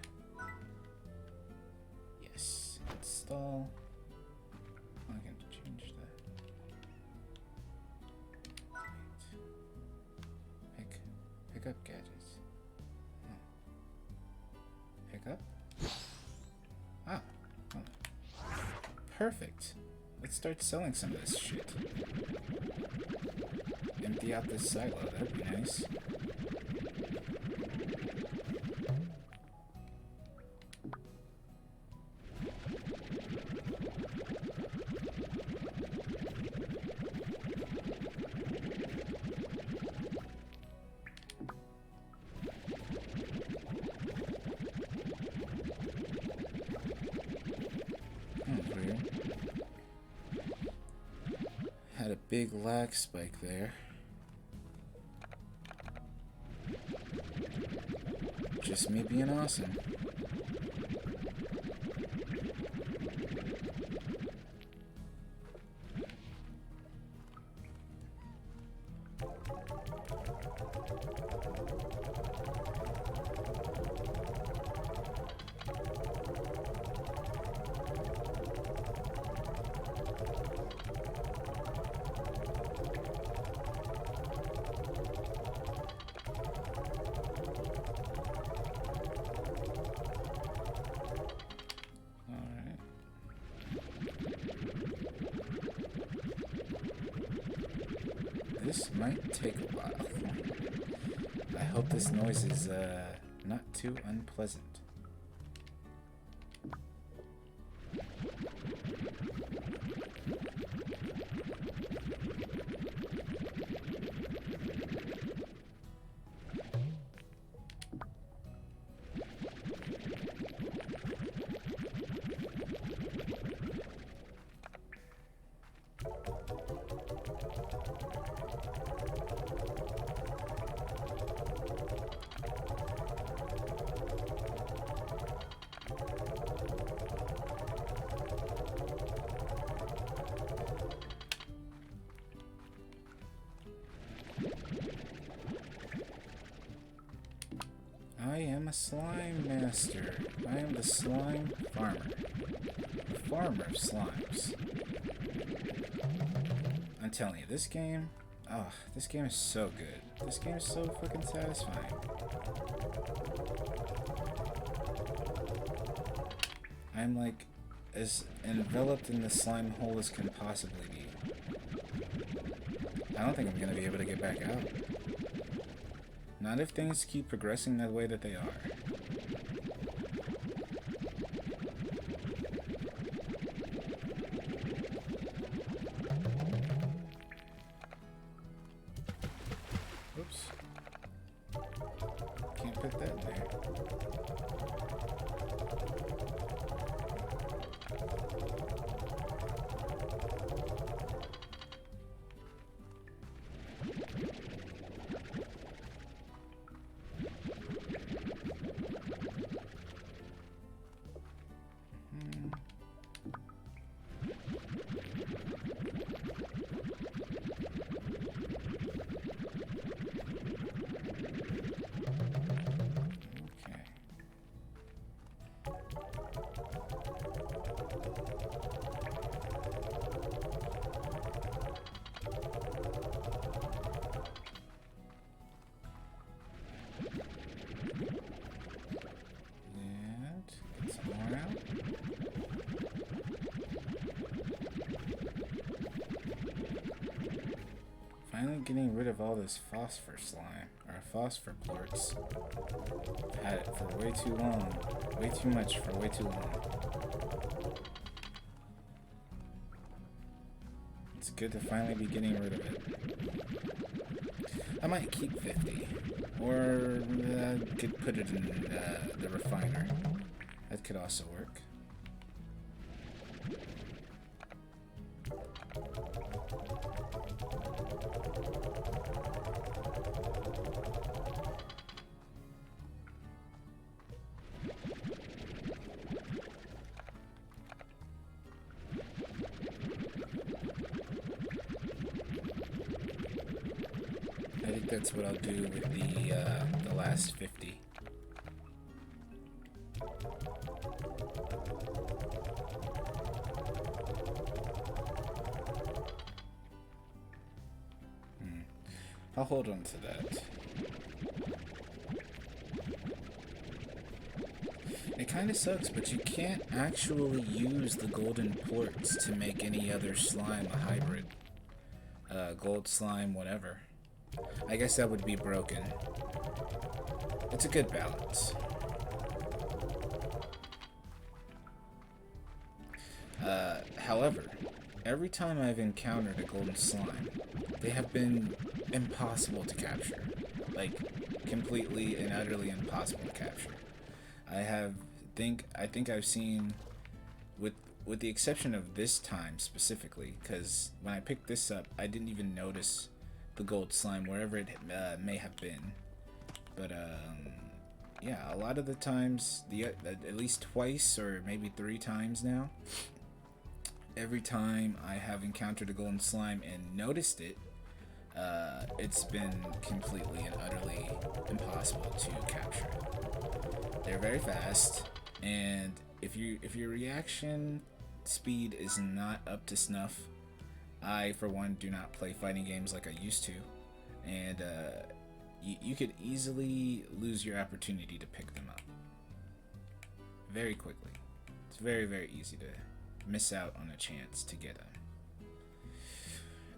Yes. Install. I can change that. Pick up gadgets. Pick up. Ah. Well, perfect. Let's start selling some of this shit. Empty out this silo. That'd be nice. big lag spike there. Just me being awesome. This might take a while. I hope this noise is not too unpleasant. I am a slime master. I am the slime farmer. The farmer of slimes. I'm telling you, this game, this game is so good. This game is so fucking satisfying. I'm like as enveloped in the slime hole as can possibly be. I don't think I'm gonna be able to get back out. Not if things keep progressing the way that they are. Oops. Can't put that in there. Finally getting rid of all this phosphor slime, or phosphor plorts. I've had it for way too long. Way too much for way too long. It's good to finally be getting rid of it. I might keep 50. Or could put it in the refiner. That could also work. I think that's what I'll do with the last 50. I'll hold on to that. It kind of sucks, but you can't actually use the golden plorts to make any other slime a hybrid. Gold slime, whatever. I guess that would be broken. It's a good balance. However, every time I've encountered a golden slime, they have been impossible to capture. Like, completely and utterly impossible to capture. I think I've seen, with with the exception of this time specifically, because when I picked this up, I didn't even notice the gold slime wherever it may have been. But yeah, a lot of the times, at least twice or maybe 3 times now, every time I have encountered a golden slime and noticed it, it's been completely and utterly impossible to capture. They're very fast, and if your reaction speed is not up to snuff, I for one do not play fighting games like I used to, and you could easily lose your opportunity to pick them up very quickly. It's very, very easy to miss out on a chance to get them.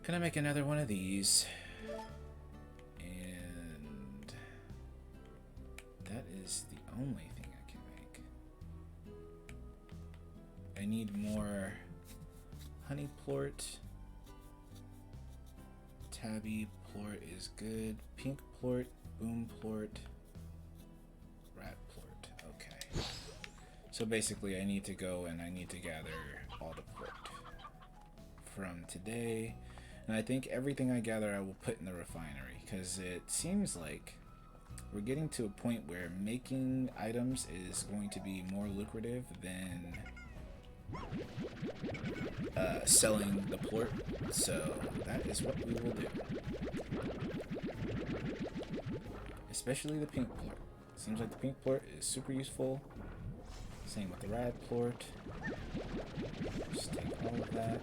Can I make another one of these? And that is the only thing I can make. I need more honey plort. Tabby plort is good. Pink plort, boom plort, rat plort. Okay. So basically I need to go and I need to gather all the plort from today. And I think everything I gather I will put in the refinery, because it seems like we're getting to a point where making items is going to be more lucrative than selling the plort. So that is what we will do. Especially the pink plort. Seems like the pink plort is super useful. Same with the rad plort. Just take all of that.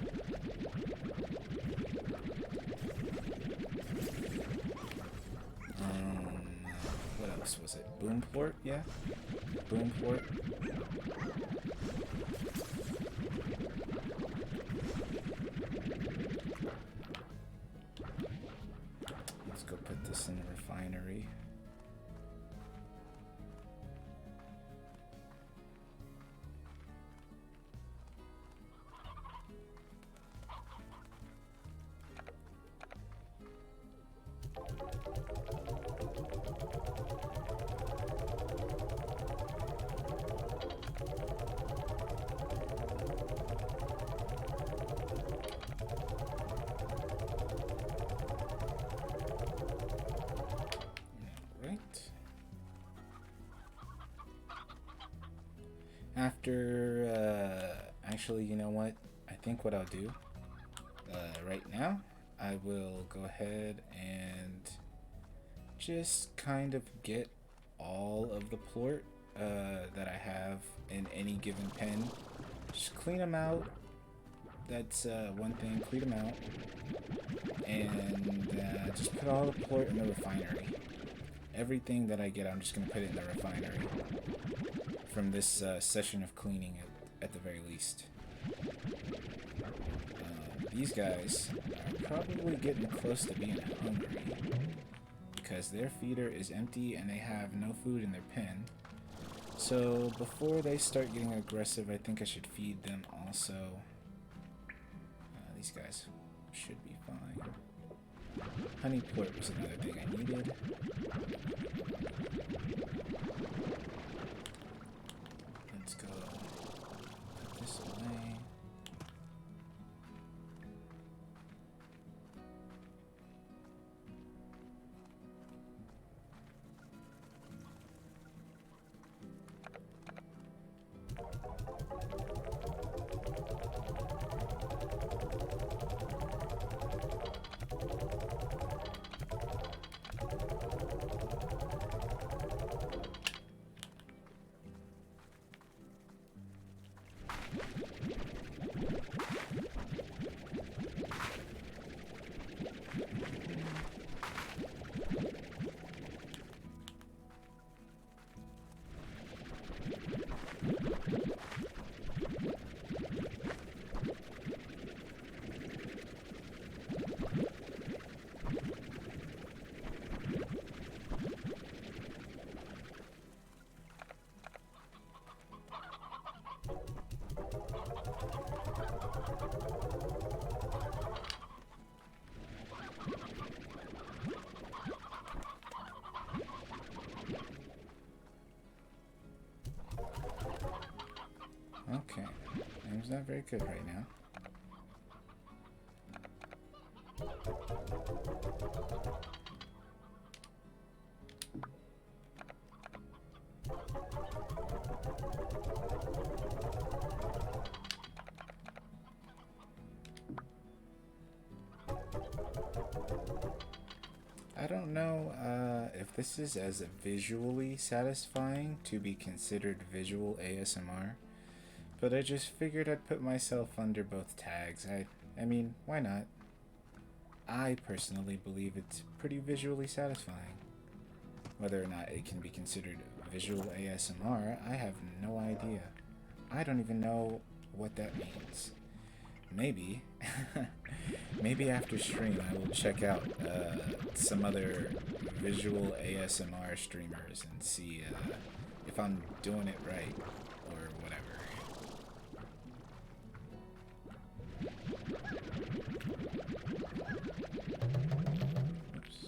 What else was it? Boom plort? Yeah. Boom plort. Let's go put this in the refinery. Actually, you know what? I think what I'll do right now, I will go ahead and just kind of get all of the plort that I have in any given pen. Just clean them out. That's one thing, clean them out. And just put all the plort in the refinery. Everything that I get, I'm just going to put it in the refinery from this session of cleaning at the very least. These guys are probably getting close to being hungry because their feeder is empty and they have no food in their pen. So before they start getting aggressive, I think I should feed them also. These guys should be fine. Honey plort was another thing I needed. Let's go put this away. not very good right now. I don't know if this is as visually satisfying to be considered visual ASMR, but I just figured I'd put myself under both tags. I mean, why not? I personally believe it's pretty visually satisfying. Whether or not it can be considered visual ASMR, I have no idea. I don't even know what that means. Maybe, maybe after stream I will check out some other visual ASMR streamers and see if I'm doing it right or whatever. Oops.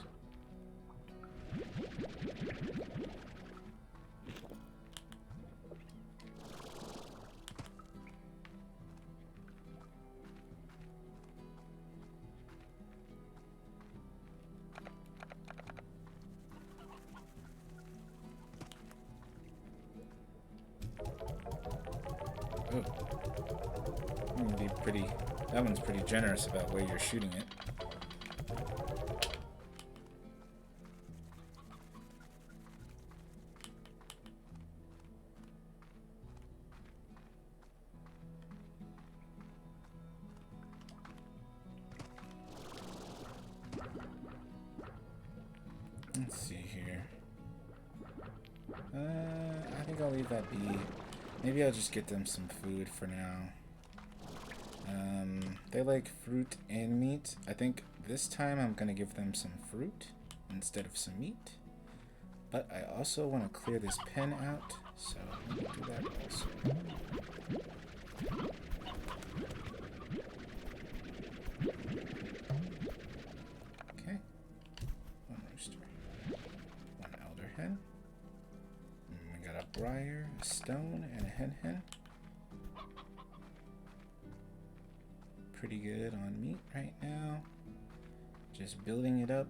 Oh, I'm gonna be pretty. That one's pretty generous about where you're shooting it. Let's see here. I think I'll leave that be. Maybe I'll just get them some food for now. They like fruit and meat. I think this time I'm gonna give them some fruit instead of some meat. But I also want to clear this pen out, so let me do that also. Okay. One rooster. One elder hen. And we got a briar, a stone, and a hen. Pretty good on meat right now. Just building it up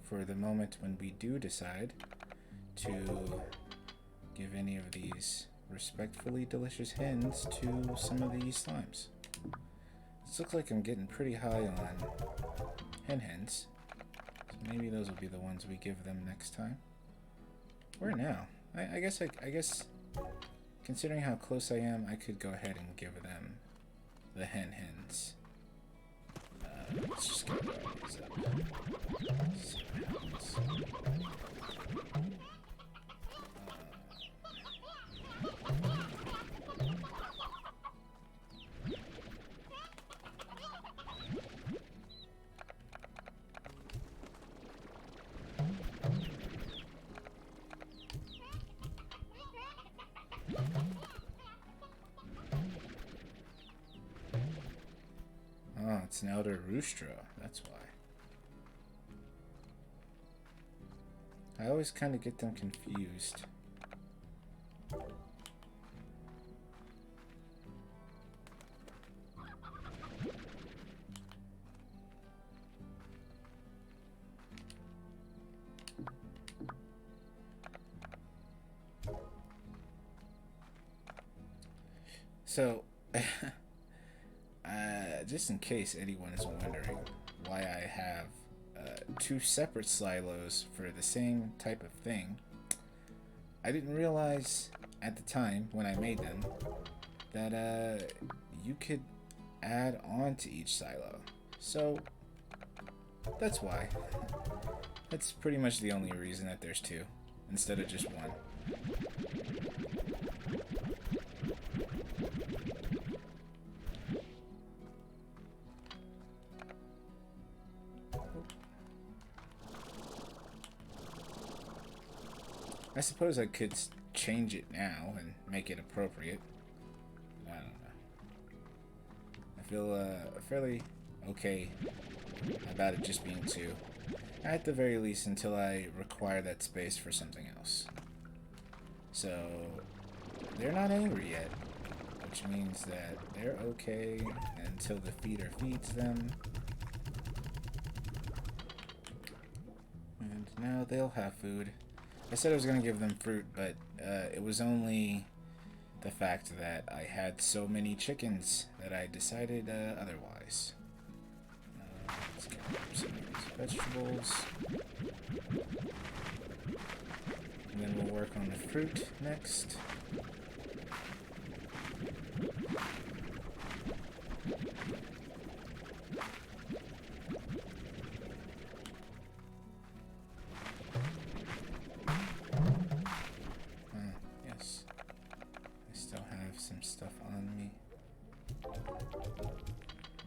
for the moment when we do decide to give any of these respectfully delicious hens to some of these slimes. This looks like I'm getting pretty high on hens. So maybe those will be the ones we give them next time. Where now? I guess considering how close I am, I could go ahead and give them the hens. Let's just get these up. Oh, it's an elder roostra, that's why. I always kind of get them confused. So, just in case anyone is wondering why I have two separate silos for the same type of thing, I didn't realize at the time when I made them that you could add on to each silo. So, that's why. That's pretty much the only reason that there's two instead of just one. I suppose I could change it now and make it appropriate. I don't know. I feel fairly okay about it just being two. At the very least until I require that space for something else. So, they're not angry yet, which means that they're okay until the feeder feeds them. And now they'll have food. I said I was going to give them fruit, but it was only the fact that I had so many chickens that I decided otherwise. Let's get some of these vegetables. And then we'll work on the fruit next. Yes. I still have some stuff on me.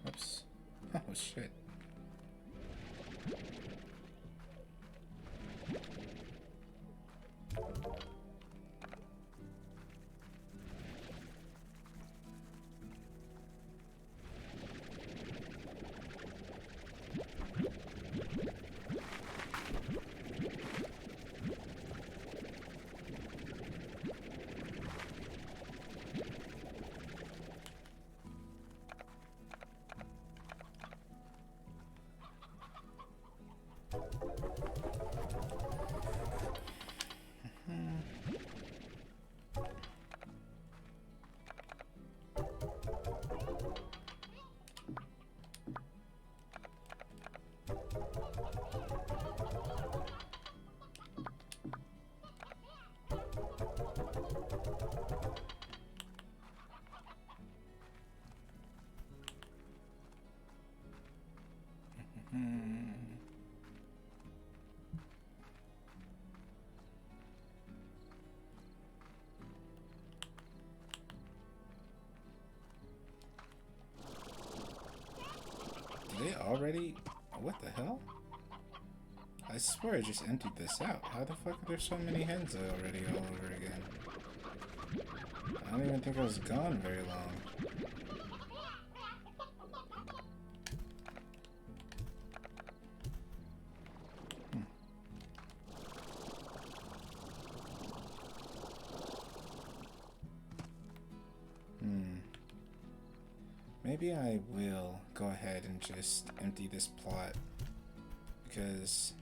Whoops. Oh shit. Did they already? What the hell? I swear I just emptied this out. How the fuck are there so many hens already all over again? I don't even think I was gone very long. Maybe I will go ahead and just empty this plot because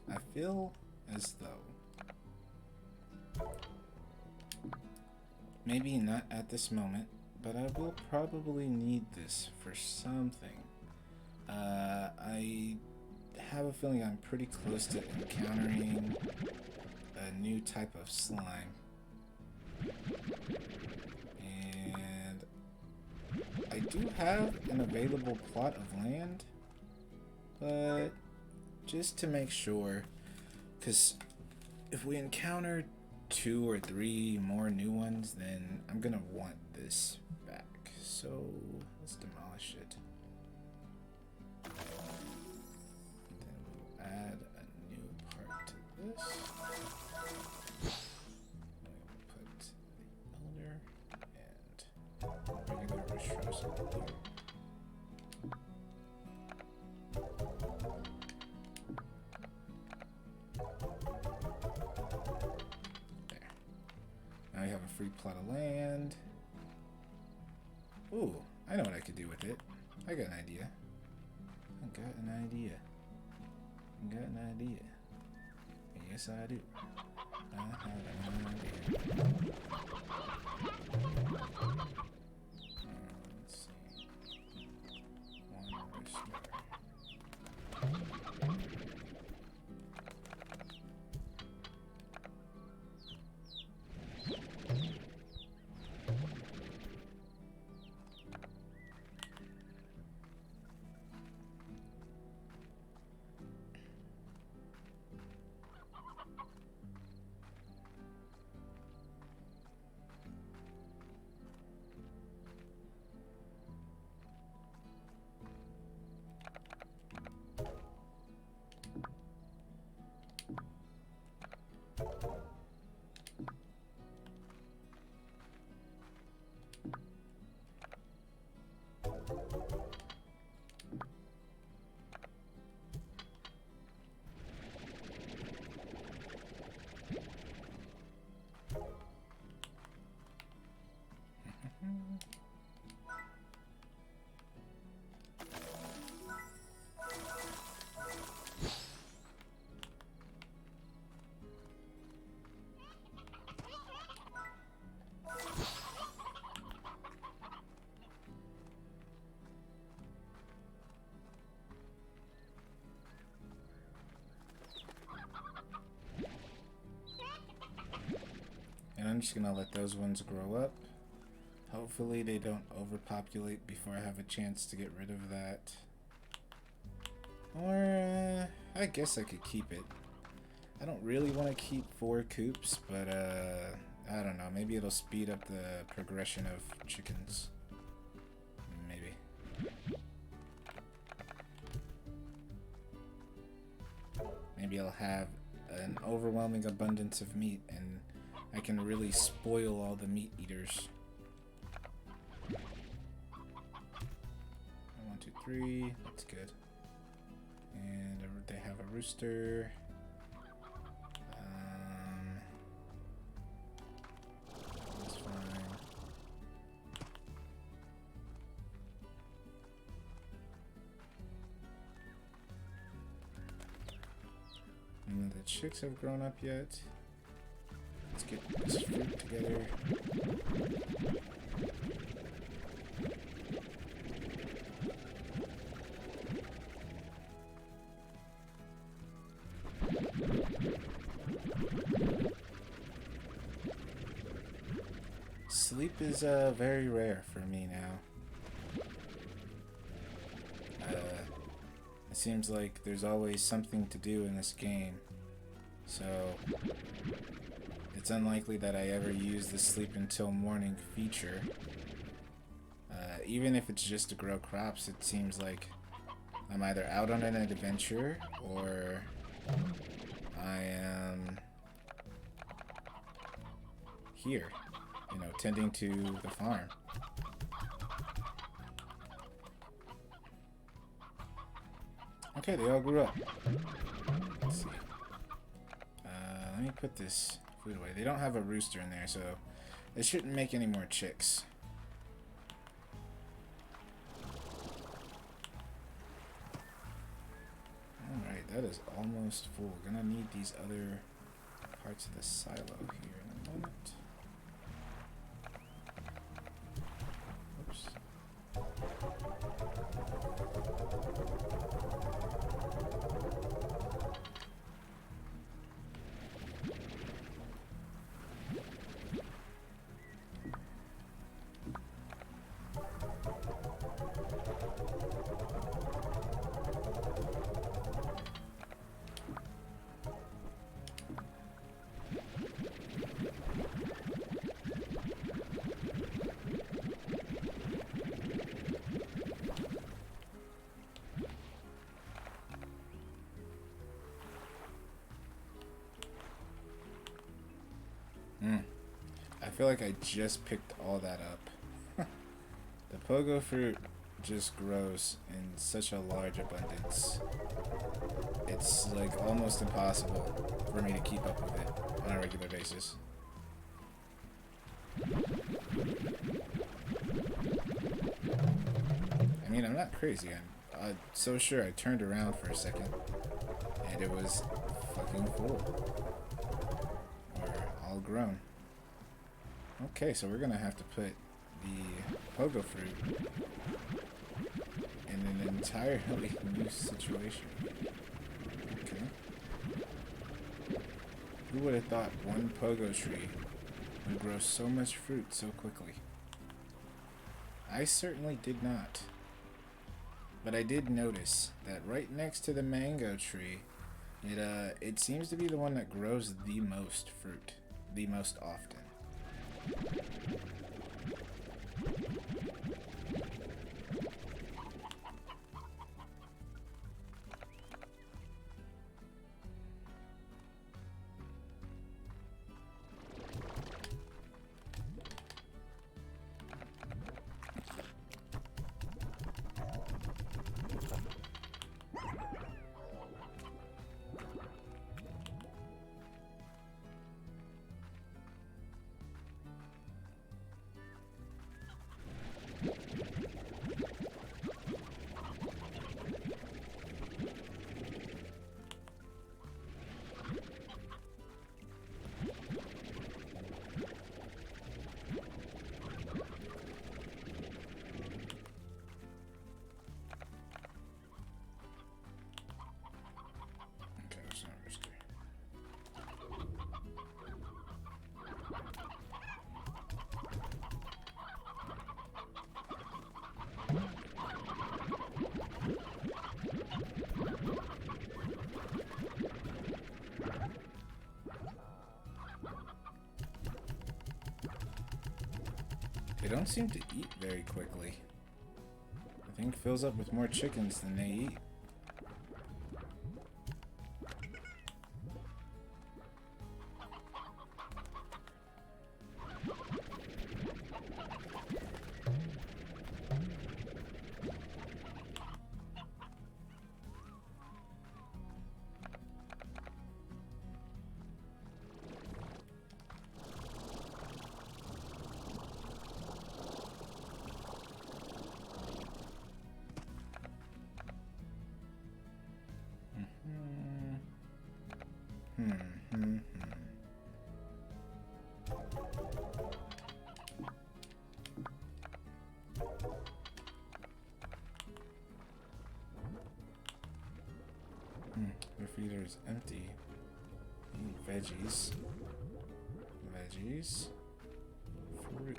I feel as though maybe not at this moment, but I will probably need this for something. I have a feeling I'm pretty close to encountering a new type of slime. And I do have an available plot of land, but just to make sure, because if we encounter 2 or 3 more new ones, then I'm gonna want this back. So let's demolish it. And then we'll add a new part to this. Regular Rostrosa here. There. Now we have a free plot of land. Ooh, I know what I could do with it. I got an idea. Yes, I do. I have an idea. I'm just gonna let those ones grow up. Hopefully they don't overpopulate before I have a chance to get rid of that. Or, I guess I could keep it. I don't really want to keep 4 coops, but I don't know. Maybe it'll speed up the progression of chickens. Maybe. Maybe I'll have an overwhelming abundance of meat and I can really spoil all the meat eaters. 1, 2, 3. That's good. And they have a rooster. That's fine. And the chicks have grown up yet. Let's get this fruit together. Sleep is very rare for me now. It seems like there's always something to do in this game, so it's unlikely that I ever use the sleep until morning feature. Even if it's just to grow crops, it seems like I'm either out on an adventure or I am here, you know, tending to the farm. Okay, they all grew up. Let's see. Let me put this food away. They don't have a rooster in there, so they shouldn't make any more chicks. Alright, that is almost full. Gonna need these other parts of the silo here in a moment. Oops. I feel like I just picked all that up. The pogo fruit just grows in such a large abundance. It's like almost impossible for me to keep up with it on a regular basis. I mean, I'm not crazy. I'm so sure I turned around for a second and it was fucking full. Or all grown. Okay, so we're gonna have to put the pogo fruit in an entirely new situation. Okay. Who would have thought one pogo tree would grow so much fruit so quickly? I certainly did not. But I did notice that right next to the mango tree, it seems to be the one that grows the most fruit, the most often. don't seem to eat very quickly. I think it fills up with more chickens than they eat. The feeder is empty. Eat veggies. Veggies. Fruit.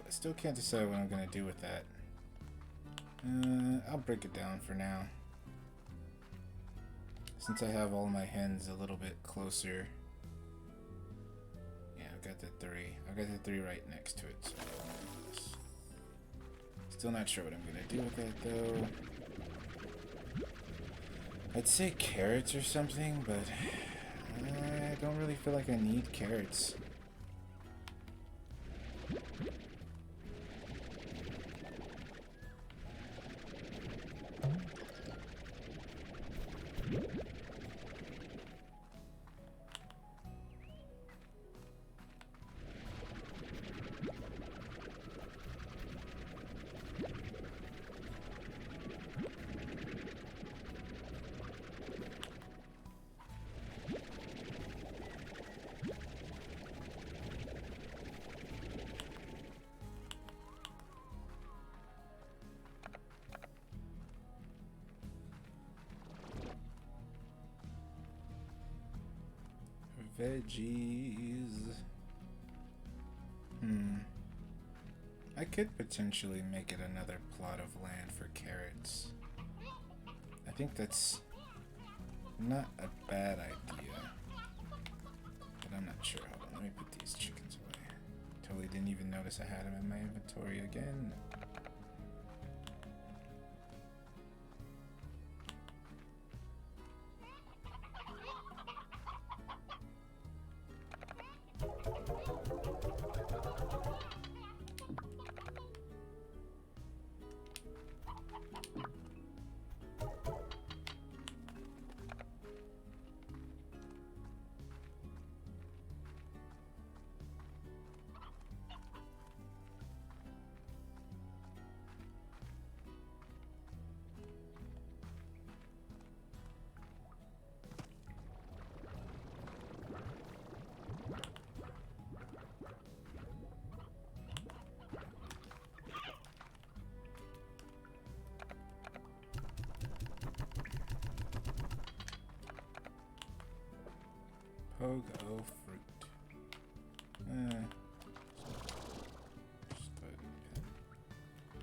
Still can't decide what I'm gonna do with that. I'll break it down for now. Since I have all my hens a little bit closer. Yeah, I've got the 3. I've got the 3 right next to it. So still not sure what I'm gonna do with that though. I'd say carrots or something, but I don't really feel like I need carrots. Veggies. I could potentially make it another plot of land for carrots. I think that's not a bad idea. But I'm not sure. Hold on, let me put these chickens away. Totally didn't even notice I had them in my inventory again. Pogo fruit. Just go ahead and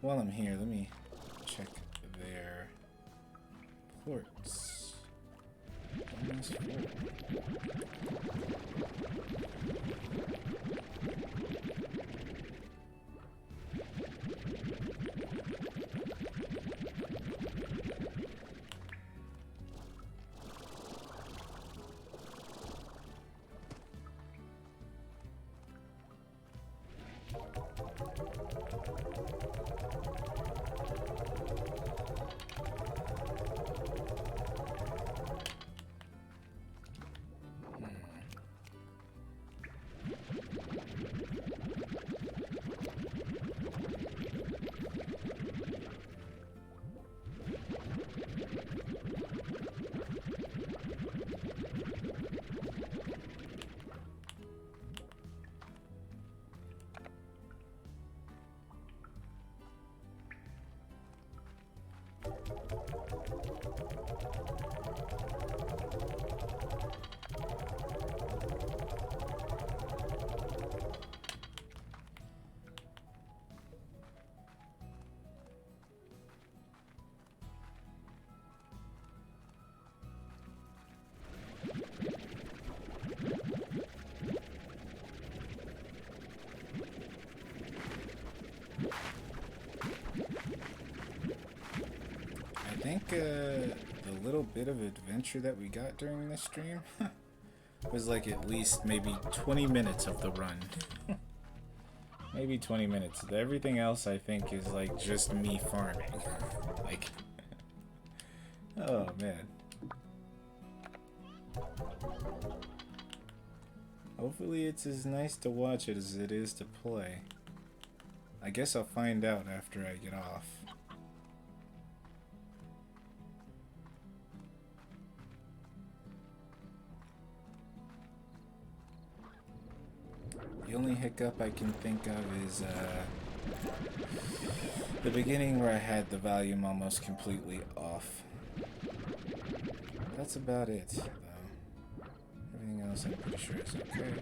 while I'm here, let me check their ports. Almost full. I think the little bit of adventure that we got during this stream was like at least maybe 20 minutes of the run. Maybe 20 minutes. Everything else I think is like just me farming. Like, oh man. Hopefully it's as nice to watch it as it is to play. I guess I'll find out after I get off. The only hiccup I can think of is the beginning where I had the volume almost completely off. That's about it, though. Everything else I'm pretty sure is okay.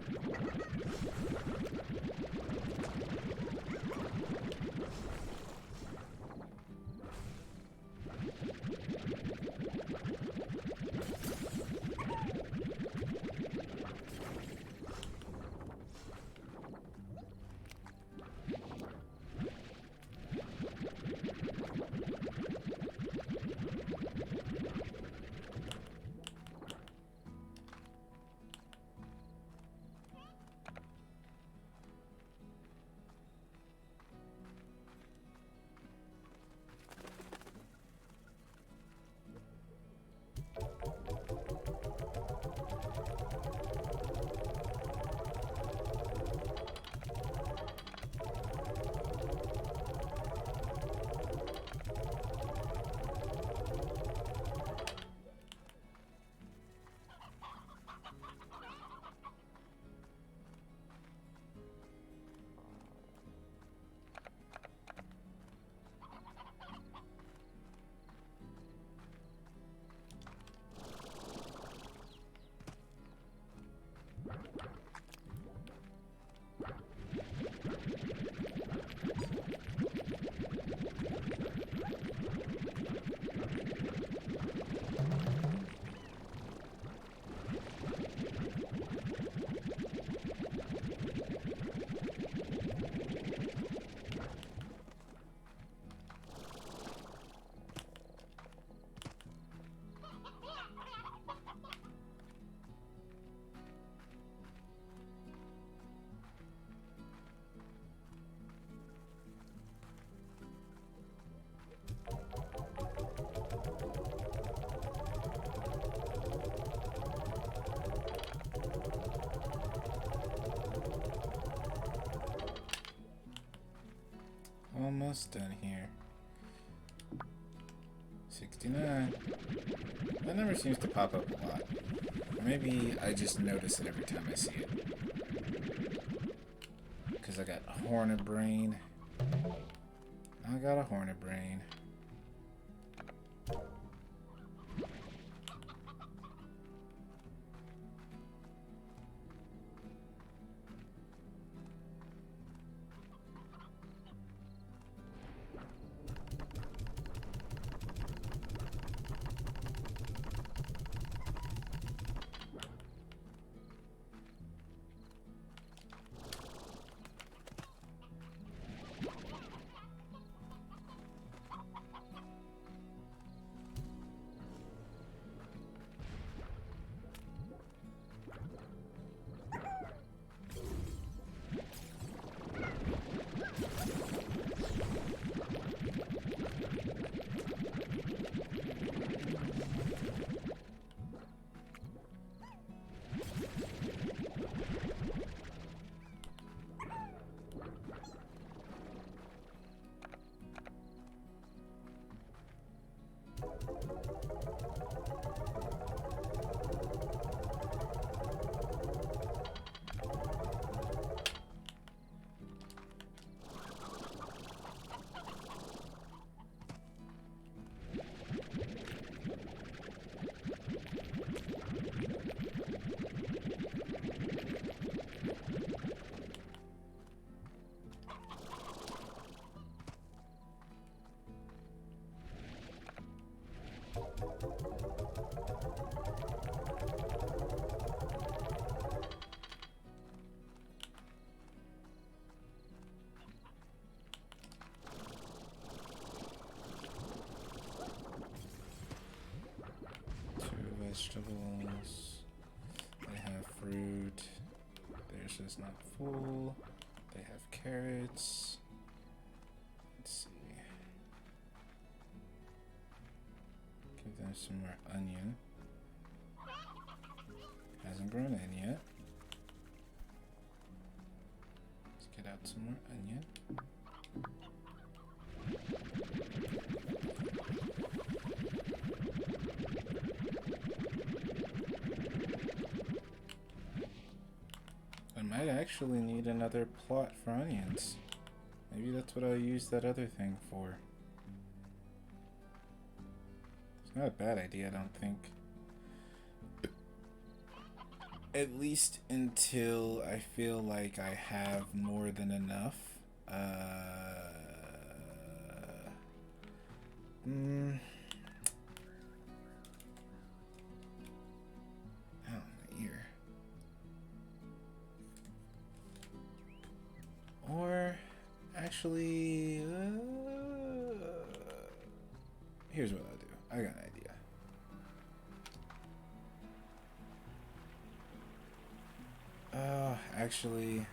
Almost done here. 69. That number seems to pop up a lot. Or maybe I just notice it every time I see it. Because I got a Hornet Brain. I got a Hornet Brain. Vegetables. They have fruit. Theirs is not full. They have carrots. Let's see. Give them some more onion. Hasn't grown in yet. Let's get out some more onion. I might actually need another plot for onions. Maybe that's what I'll use that other thing for. It's not a bad idea, I don't think. At least until I feel like I have more than enough. Oh, my ear. Or, actually, here's what I'll do. I got an idea. Actually,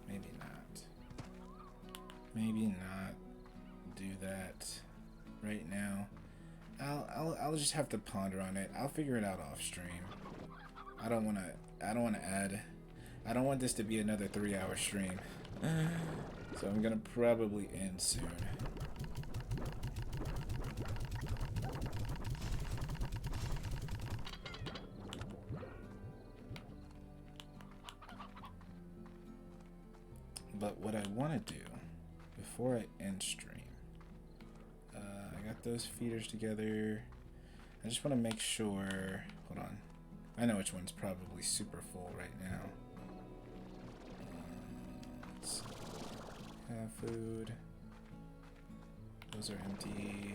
maybe not. Maybe not do that right now. I'll just have to ponder on it. I'll figure it out off stream. I don't want this to be another 3-hour stream. So I'm gonna probably end soon. But what I want to do before I end stream, I got those feeders together. I just want to make sure. Hold on. I know which one's probably super full right now. Let's see. Have food. Those are empty.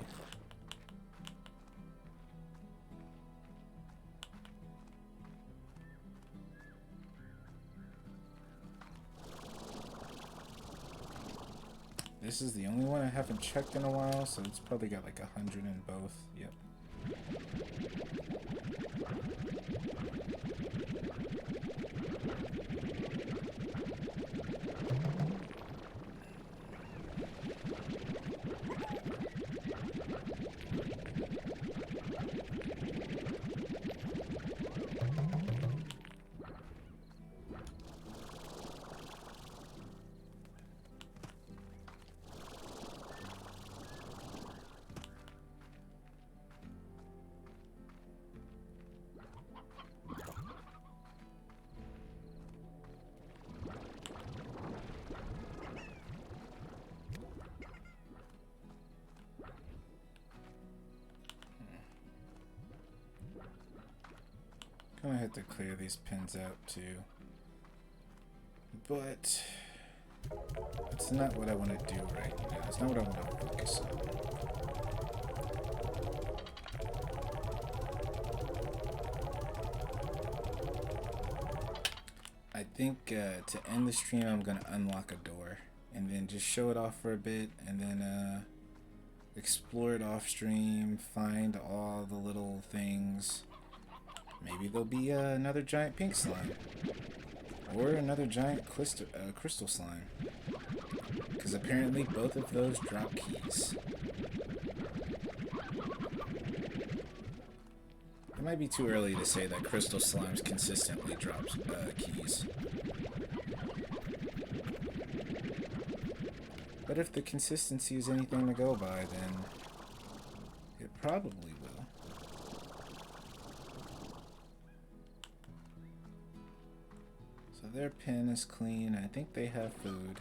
This is the only one I haven't checked in a while, so it's probably got like 100 in both. Yep. Gonna have to clear these pins out too. But it's not what I want to do right now. It's not what I want to focus on. I think to end the stream, I'm gonna unlock a door and then just show it off for a bit, and then explore it off stream, find all the little things. Maybe there'll be another giant pink slime. Or another giant crystal slime. Because apparently both of those drop keys. It might be too early to say that crystal slimes consistently drop keys. But if the consistency is anything to go by, then it probably will. So their pen is clean. I think they have food.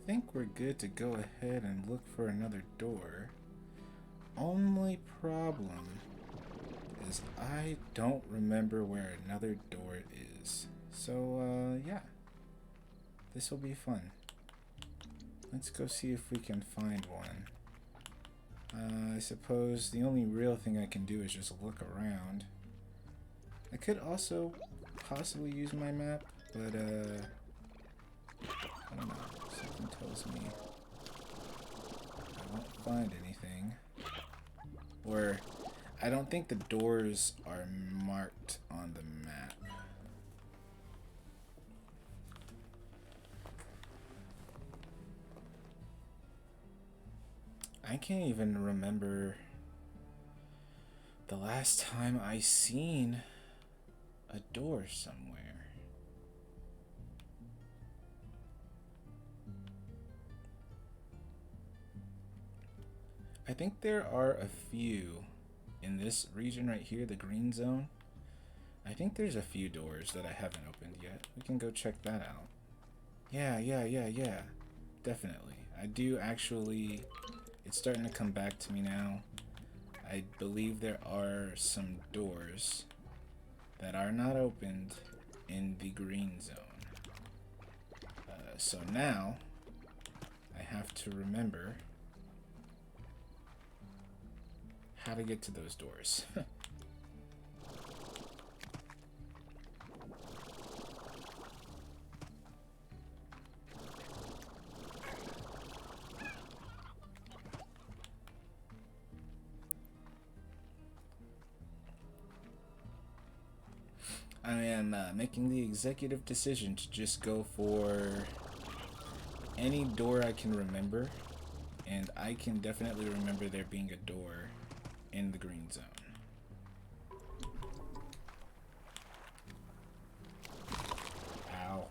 think we're good to go ahead and look for another door. Only problem is I don't remember where another door is. So, yeah. This will be fun. Let's go see if we can find one. I suppose the only real thing I can do is just look around. I could also possibly use my map, but, I don't know. Something tells me I won't find anything. Or, I don't think the doors are marked on the map. I can't even remember the last time I seen a door somewhere. I think there are a few in this region right here, the green zone. I think there's a few doors that I haven't opened yet. We can go check that out. Yeah. Definitely. I do actually... It's starting to come back to me now. I believe there are some doors that are not opened in the green zone. So now, I have to remember how to get to those doors. I am making the executive decision to just go for any door I can remember, and I can definitely remember there being a door in the green zone. Ow.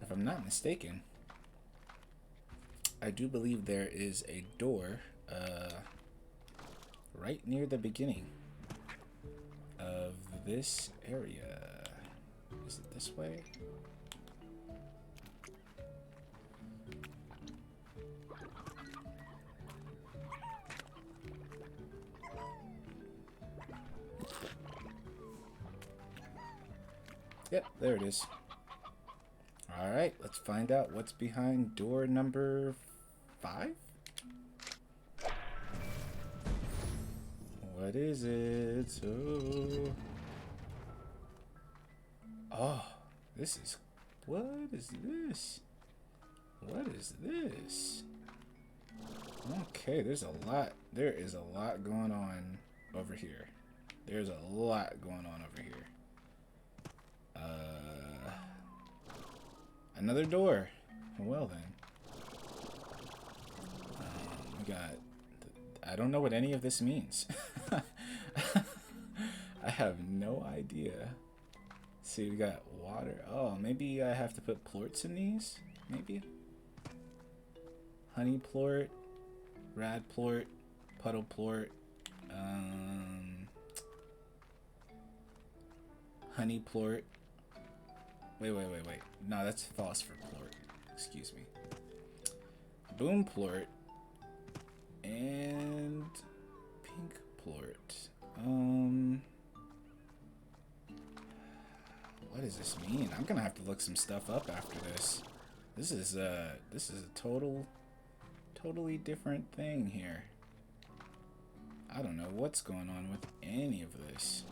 If I'm not mistaken, I do believe there is a door right near the beginning of this area. Is it this way? Yep, there it is. Alright, let's find out what's behind door number 5? What is it? Oh, this is... What is this? What is this? Okay, there's a lot. There is a lot going on over here. There's a lot going on over here. Another door. Well then. We got... I don't know what any of this means. I have no idea. See, we got water. Oh, maybe I have to put plorts in these? Maybe? Honey plort, rad plort, puddle plort, honey plort. Wait. No, that's phosphor plort. Excuse me. Boom plort and pink plort. What does this mean? I'm gonna have to look some stuff up after this. This is a totally different thing here. I don't know what's going on with any of this.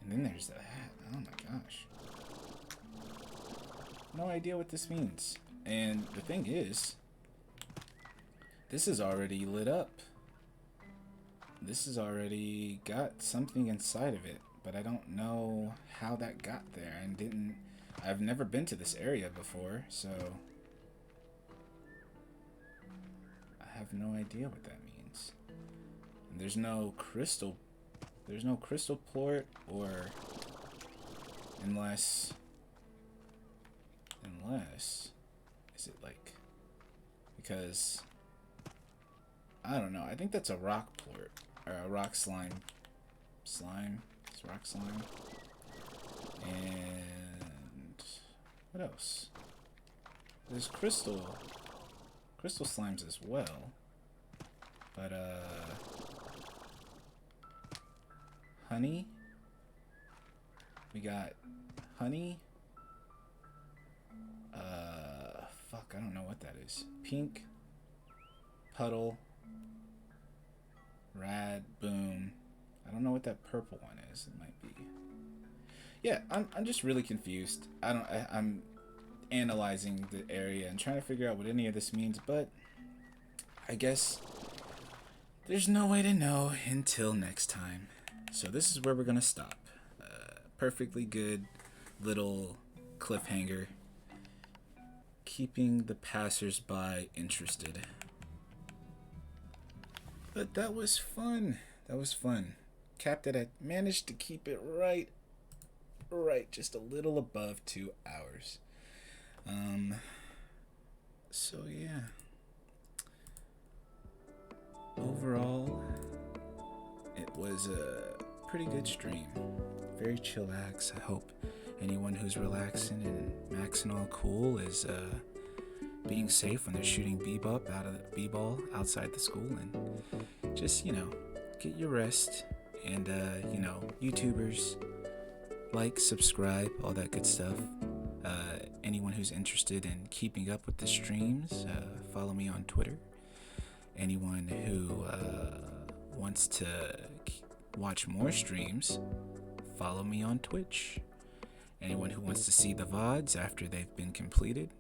And then there's that. Oh my gosh. No idea what this means. And the thing is, this is already lit up. This has already got something inside of it, but I don't know how that got there. I've never been to this area before, so I have no idea what that means. And there's no crystal There's no crystal port, or unless is it like, because I don't know. I think that's a rock port or a rock slime. It's rock slime. And what else? There's crystal slimes as well. But honey. We got honey. Fuck, I don't know what that is. Pink, puddle, rad, boom. I don't know what that purple one is. It might be. Yeah, I'm just really confused. I'm analyzing the area and trying to figure out what any of this means, but I guess there's no way to know until next time. So this is where we're gonna stop. Perfectly good little cliffhanger, keeping the passersby interested. But that was fun. Capped it at, managed to keep it right, just a little above 2 hours. So yeah. Overall, it was a pretty good stream. Very chillax. I hope anyone who's relaxing and maxing all cool is being safe when they're shooting b-ball outside the school, and just, get your rest. And YouTubers, like, subscribe, all that good stuff. Anyone who's interested in keeping up with the streams, follow me on Twitter. Anyone who wants to watch more streams, follow me on Twitch. Anyone who wants to see the VODs after they've been completed,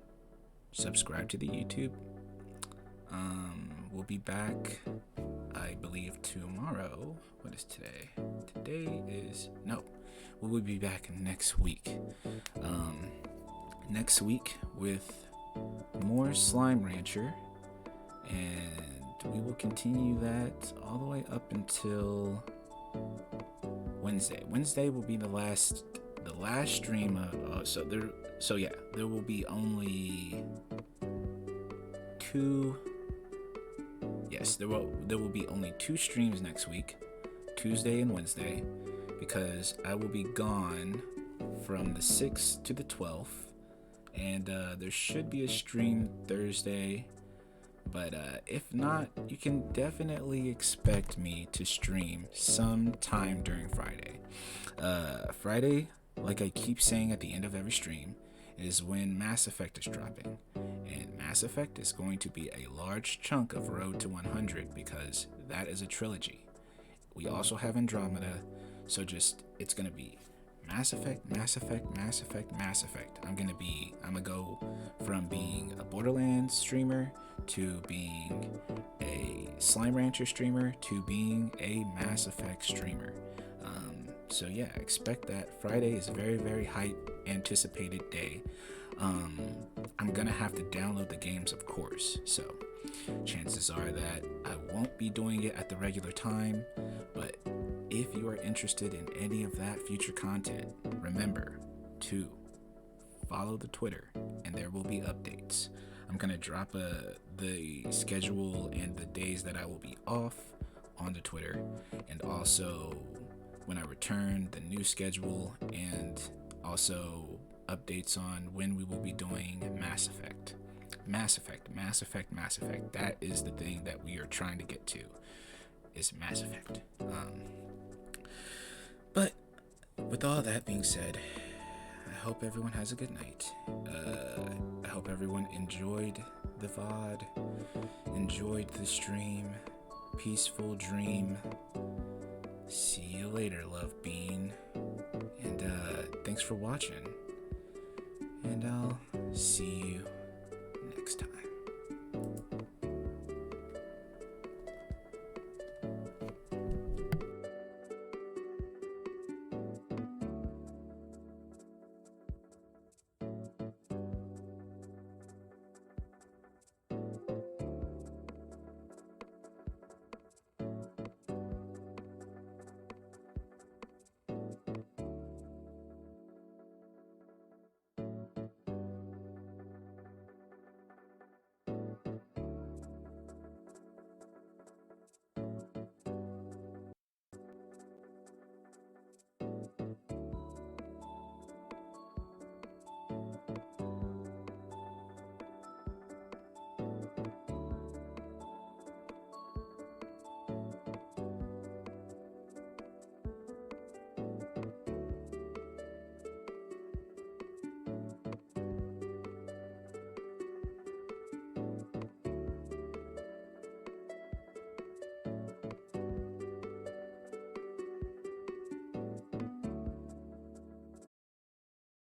subscribe to the YouTube. We'll be back, I believe, tomorrow. What is today? We will be back next week. Next week with more Slime Rancher, and we will continue that all the way up until Wednesday. Wednesday will be the last stream. There will be only two. Yes, there will be only 2 streams next week, Tuesday and Wednesday, because I will be gone from the 6th to the 12th, and there should be a stream Thursday, but if not, you can definitely expect me to stream sometime during Friday. Friday, like I keep saying at the end of every stream, is when Mass Effect is dropping, and Mass Effect is going to be a large chunk of Road to 100 because that is a trilogy. We also have Andromeda, so it's gonna be Mass Effect. I'm gonna go from being a Borderlands streamer to being a Slime Rancher streamer to being a Mass Effect streamer. So yeah, expect that. Friday is a very, very hype, anticipated day. I'm gonna have to download the games, of course, so chances are that I won't be doing it at the regular time, but if you are interested in any of that future content, remember to follow the Twitter, and there will be updates. I'm gonna drop the schedule and the days that I will be off on the Twitter, and also when I return, the new schedule, and also updates on when we will be doing Mass Effect. That is the thing that we are trying to get to, is Mass Effect. But with all that being said, I hope everyone has a good night. I hope everyone enjoyed the VOD, enjoyed the stream. Peaceful dream. See you later, Love Bean. And thanks for watching. And I'll see you next time.